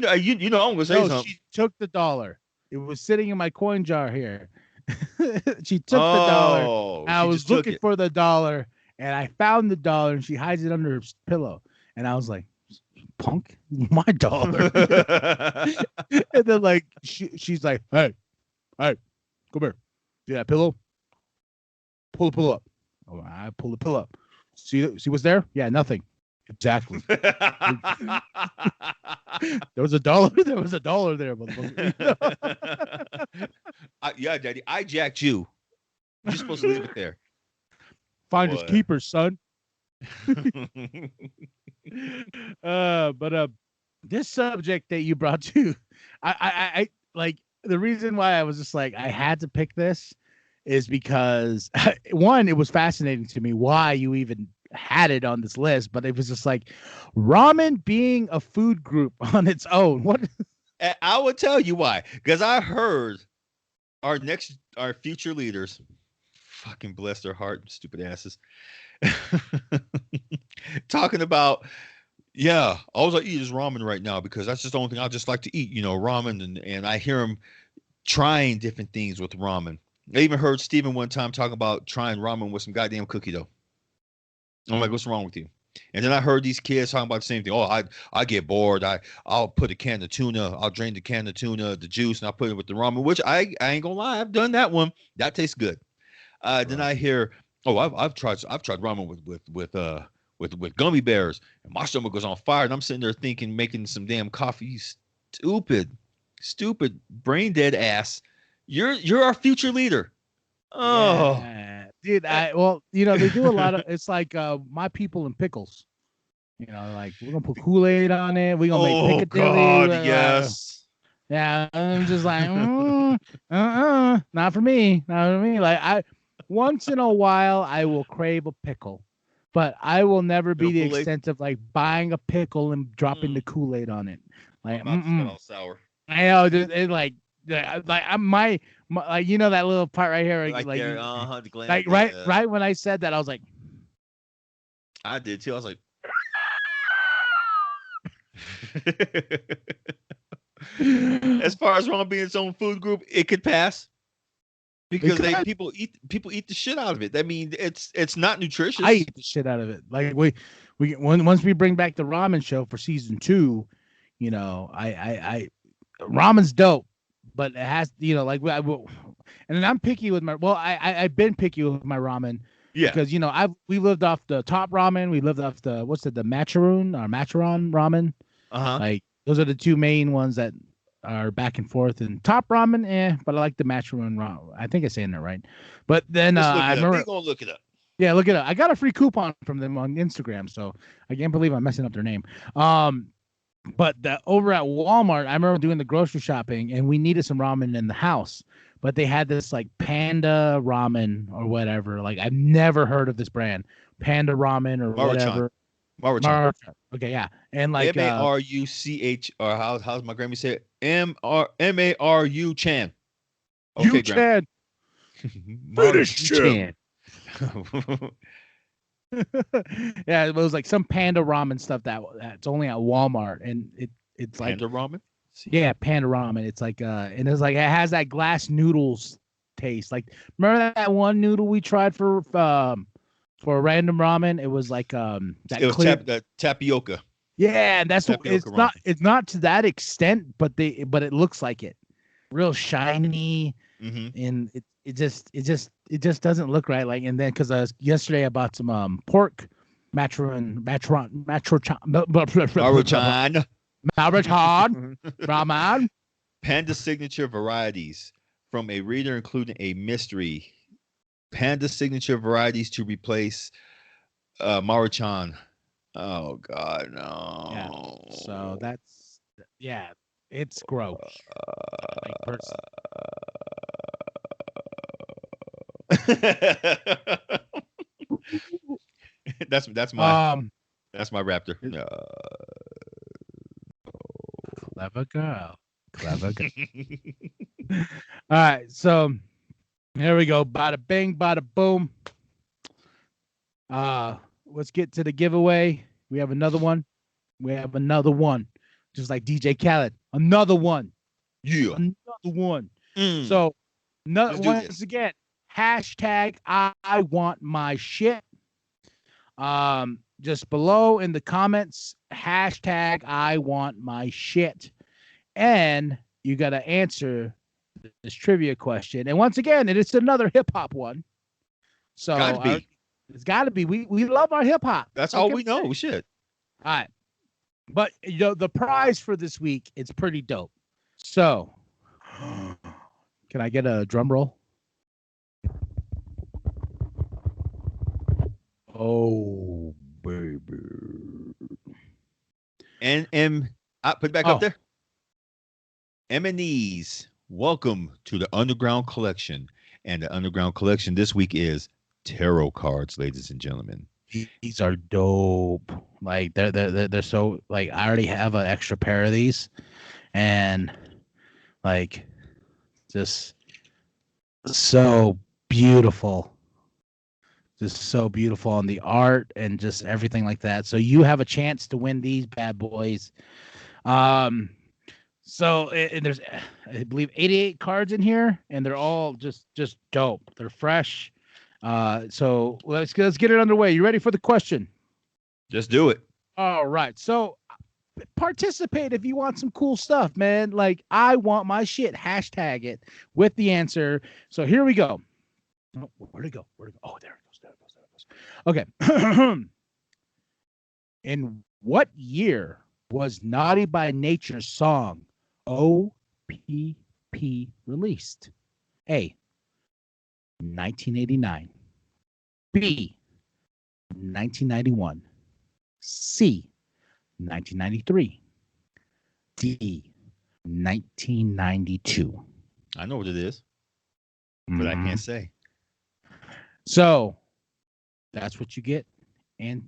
know I'm gonna say something. She took the $1. It was sitting in my coin jar here. She took the $1. I was looking for the $1, and I found the $1, and she hides it under her pillow. And I was like, "Punk, my $1." And then like she's like, "Hey, come here. See that pillow? Pull the pillow up." Oh, I pull the pillow up. See what's there? Yeah, nothing. Exactly. There was $1. There was $1 there, motherfucker. Yeah, Daddy, I jacked you. You're supposed to leave it there. Find his keepers, son. But this subject that you brought to, I like the reason why I was just like I had to pick this is because one, it was fascinating to me why you even had it on this list, but it was just like ramen being a food group on its own. What? I will tell you why, because I heard our future leaders, fucking bless their heart, stupid asses, talking about, yeah, all I eat is ramen right now because that's just the only thing I just like to eat, ramen, and I hear them trying different things with ramen. I even heard Steven one time talking about trying ramen with some goddamn cookie dough. I'm like, what's wrong with you? And then I heard these kids talking about the same thing. Oh, I get bored. I'll put a can of tuna. I'll drain the can of tuna, the juice, and I'll put it with the ramen, which I ain't gonna lie. I've done that one. That tastes good. Right. Then I hear, oh, I've tried ramen with gummy bears, and my stomach goes on fire. And I'm sitting there thinking, making some damn coffee. Stupid, brain dead ass. You're our future leader. Oh, yeah. Dude, they do a lot of. It's like my people in pickles. Like we're gonna put Kool-Aid on it. We're gonna make Piccadilly. God, yes. Yeah, I'm just like, not for me. Like once in a while, I will crave a pickle, but I will never be the extent of like buying a pickle and dropping the Kool-Aid on it. Like, all sour. I know, it like I'm my like that little part right here, right like there, the gland, like right when I said that, I was like, I did too. I was like, as far as ramen being its own food group, it could pass because people eat the shit out of it. I mean, it's not nutritious. I eat the shit out of it. Like once we bring back the ramen show for season 2, I ramen's dope. But it has, like and I'm picky with my. Well, I've been picky with my ramen. Yeah. Because we lived off the Top Ramen. We lived off the the Macaron ramen. Like those are the two main ones that are back and forth. And Top Ramen, but I like the Macaron ramen. I think I'm saying that right. But then I remember. We're gonna look it up. Yeah, look it up. I got a free coupon from them on Instagram, so I can't believe I'm messing up their name. But over at Walmart, I remember doing the grocery shopping, and we needed some ramen in the house. But they had this like Panda Ramen or whatever. Like I've never heard of this brand, Panda Ramen or whatever. Maruchan. Okay, yeah, and like Maruch, or how's my grandma say it? Maru Chan. Okay, Chan. British Chan. Yeah, it was like some Panda Ramen stuff that's only at Walmart, and it's like Panda Ramen. Yeah, Panda Ramen. It's like and it's like it has that glass noodles taste. Like remember that one noodle we tried for random ramen? It was like that. It was tapioca. Yeah, and that's it's not to that extent, but it looks like it, real shiny, and it just doesn't look right. Like, and then because yesterday I bought some pork Maruchan ramen. Panda signature varieties from a reader, including a mystery. Panda signature varieties to replace Maruchan. Oh God, no. Yeah. So it's gross. That's my raptor. Clever girl. Clever girl. All right, so here we go. Bada bing, bada boom. Let's get to the giveaway. We have another one. Just like DJ Khaled. Another one. Yeah. Another one. Mm. So Once again, hashtag I want my shit. Just below in the comments, hashtag I want my shit. And you got to answer this trivia question. And once again, it is another hip hop one. So it's got to be. We love our hip hop. That's all we know. Shit. All right. But the prize for this week, it's pretty dope. So can I get a drum roll? Oh, baby. And I put it back up there. M&E's, welcome to the Underground Collection. And the Underground Collection this week is tarot cards, ladies and gentlemen. These are dope. Like they're so like I already have an extra pair of these, and like just so beautiful. Just so beautiful on the art and just everything like that. So you have a chance to win these bad boys. So there's, I believe, 88 cards in here, and they're all just dope. They're fresh. So let's get it underway. You ready for the question? Just do it. All right. So participate if you want some cool stuff, man. Like I want my shit. Hashtag it with the answer. So here we go. Oh, where'd it go? Oh, there it goes. Okay. In what year was Naughty by Nature's song OPP released? A, 1989. B, 1991. C, 1993. D, 1992. I know what it is, but I can't say. So that's what you get. And,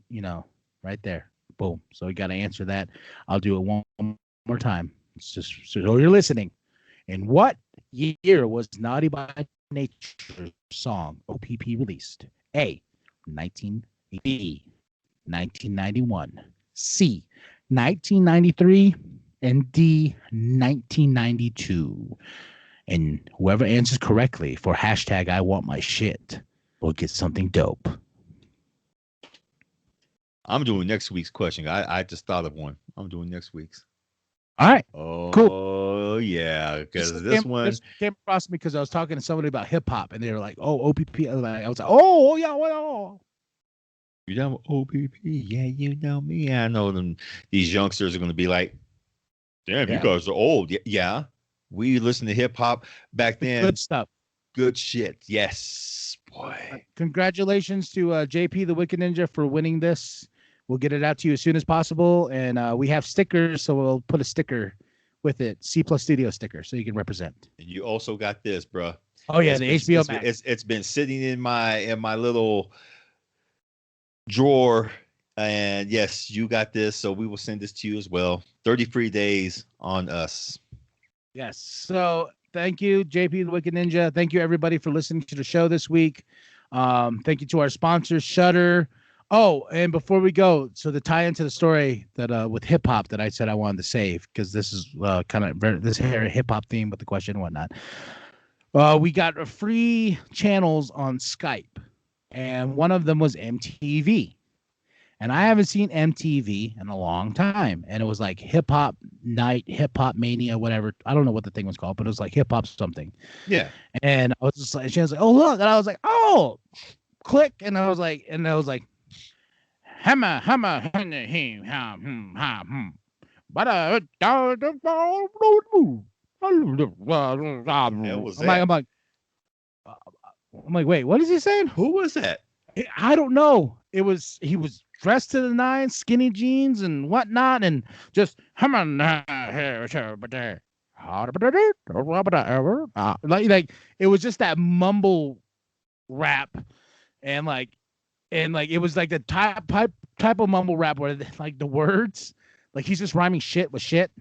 right there. Boom. So you got to answer that. I'll do it one more time. It's just so you're listening. In what year was Naughty by Nature's song OPP released? A, 1980, 1991. C, 1993. And D, 1992. And whoever answers correctly for hashtag I want my shit will get something dope. I'm doing next week's question. I just thought of one. I'm doing next week's. All right. Oh, cool. Oh, yeah. Because this one came across me because I was talking to somebody about hip hop, and they were like, "Oh, OPP." I was like, "Oh, yeah, well." You know OPP? Yeah, you know me. I know them. These youngsters are going to be like, "Damn, you guys are old." Yeah. We listened to hip hop back then. Good stuff. Good shit. Yes, boy. Congratulations to JP the Wicked Ninja for winning this. We'll get it out to you as soon as possible. And we have stickers, so we'll put a sticker with it, C+ Studio sticker, so you can represent. And you also got this, bro. Oh yeah, the HBO Max. It's been sitting in my little drawer, and yes, you got this. So we will send this to you as well. 30 free days on us. Yes. So thank you, JP the Wicked Ninja. Thank you everybody for listening to the show this week. Thank you to our sponsors, Shudder. Oh, and before we go, so the tie into the story that with hip hop that I said I wanted to save, because this is kind of this hip hop theme with the question and whatnot. We got free channels on Skype, and one of them was MTV. And I haven't seen MTV in a long time. And it was like hip hop night, hip hop mania, whatever. I don't know what the thing was called, but it was like hip hop something. Yeah. And I was just like, she was like, "Oh, look." And I was like, "Oh," click. And I was like, hammer, but I'm like, wait, what is he saying? Who was that? I don't know. He was dressed to the nines, skinny jeans and whatnot, and just like it was just that mumble rap, and it was like the type of mumble rap where like the words, like he's just rhyming shit with shit.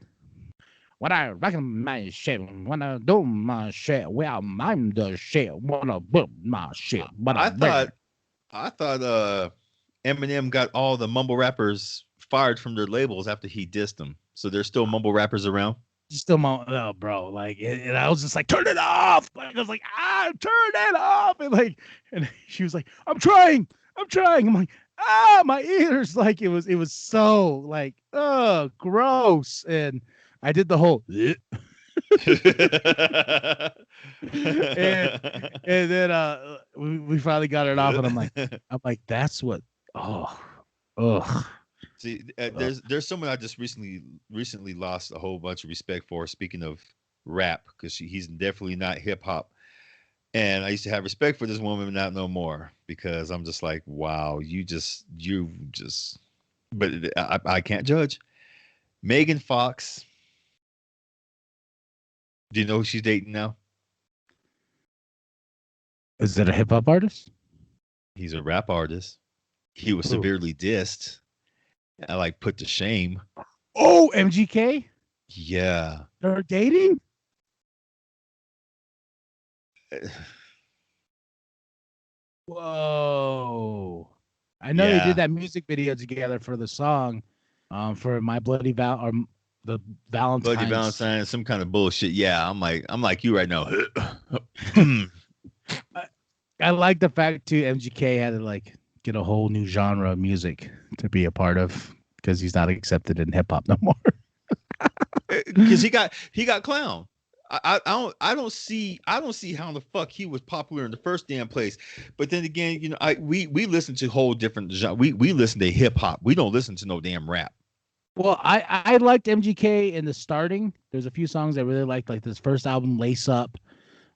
When I reckon my shit, when I do my shit, well, I'm the shit. Wanna book my shit, but I thought Eminem got all the mumble rappers fired from their labels after he dissed them. So there's still mumble rappers around. still my bro. Like, and I was just like, turn it off. Like, I was like, turn it off. And like, and she was like, I'm trying. I'm like, my ears. Like, it was so like, gross. And I did the whole. and then we finally got it off, and I'm like, that's what. Ugh. See, there's someone I just recently lost a whole bunch of respect for. Speaking of rap, because he's definitely not hip hop, and I used to have respect for this woman, not no more, because I'm just like, wow, you just, but I can't judge. Megan Fox. Do you know who she's dating now? Is it a hip hop artist? He's a rap artist. He was severely dissed. I like put to shame. Oh, MGK? Yeah. They're dating? Whoa. I know they did that music video together for the song, for My Bloody or the Valentine's. Bloody Valentine, some kind of bullshit. Yeah, I'm like you right now. I like the fact too, MGK had to like get a whole new genre of music to be a part of, because he's not accepted in hip hop no more. Because he got clown. I don't see how the fuck he was popular in the first damn place. But then again, you know, we listen to whole different genre. We listen to hip hop. We don't listen to no damn rap. Well, I liked MGK in the starting. There's a few songs I really liked, like this first album, Lace Up.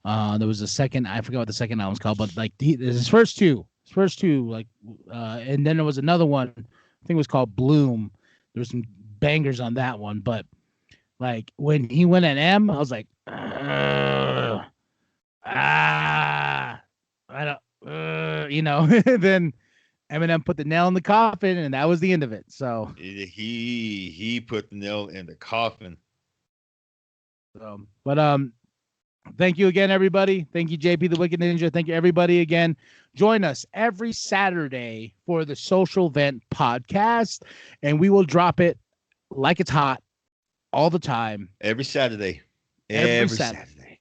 There was a second, I forgot what the second album's called, but like his first two, like, and then there was another one, I think it was called Bloom. There was some bangers on that one, but like when he went at M, I was like, I don't, you know. Then Eminem put the nail in the coffin, and that was the end of it. So he put the nail in the coffin. So, but thank you again, everybody. Thank you, JP the Wicked Ninja. Thank you, everybody, again. Join us every Saturday for the Social Vent podcast, and we will drop it like it's hot all the time. Every Saturday. Every Saturday.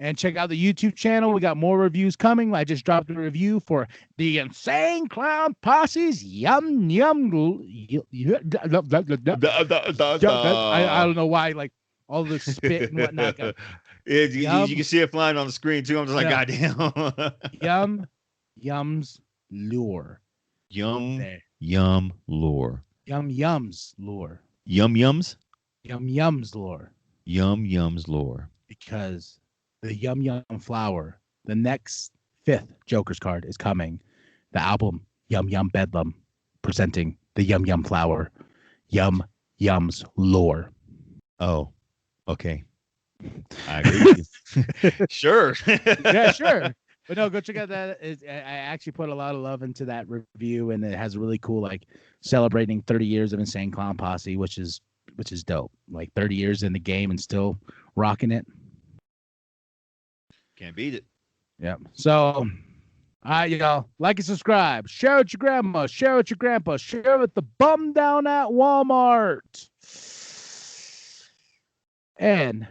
And check out the YouTube channel. We got more reviews coming. I just dropped a review for the Insane Clown Posse's Yum Yum. I don't know why, like, all the spit and whatnot. You can see it flying on the screen too. I'm just like, goddamn. Yum's lure. Yum lore. Yum's lure. Yum's lure. Yum's lore. Because the Yum flower, the next 5th Joker's card is coming. The album Yum Bedlam, presenting the Yum flower. Yum's lore. Oh, okay. I agree with you. Sure. Yeah, sure. But no, go check out that. I actually put a lot of love into that review, and it has a really cool, like, celebrating 30 years of Insane Clown Posse, which is dope. Like 30 years in the game and still rocking it. Can't beat it. Yeah. So, y'all, like and subscribe. Share with your grandma. Share with your grandpa. Share with the bum down at Walmart. And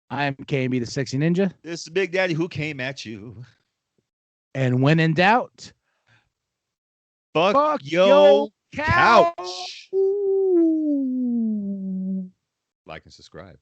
I'm KMB the Sexy Ninja. This is Big Daddy who came at you. And when in doubt, fuck your couch. Like and subscribe.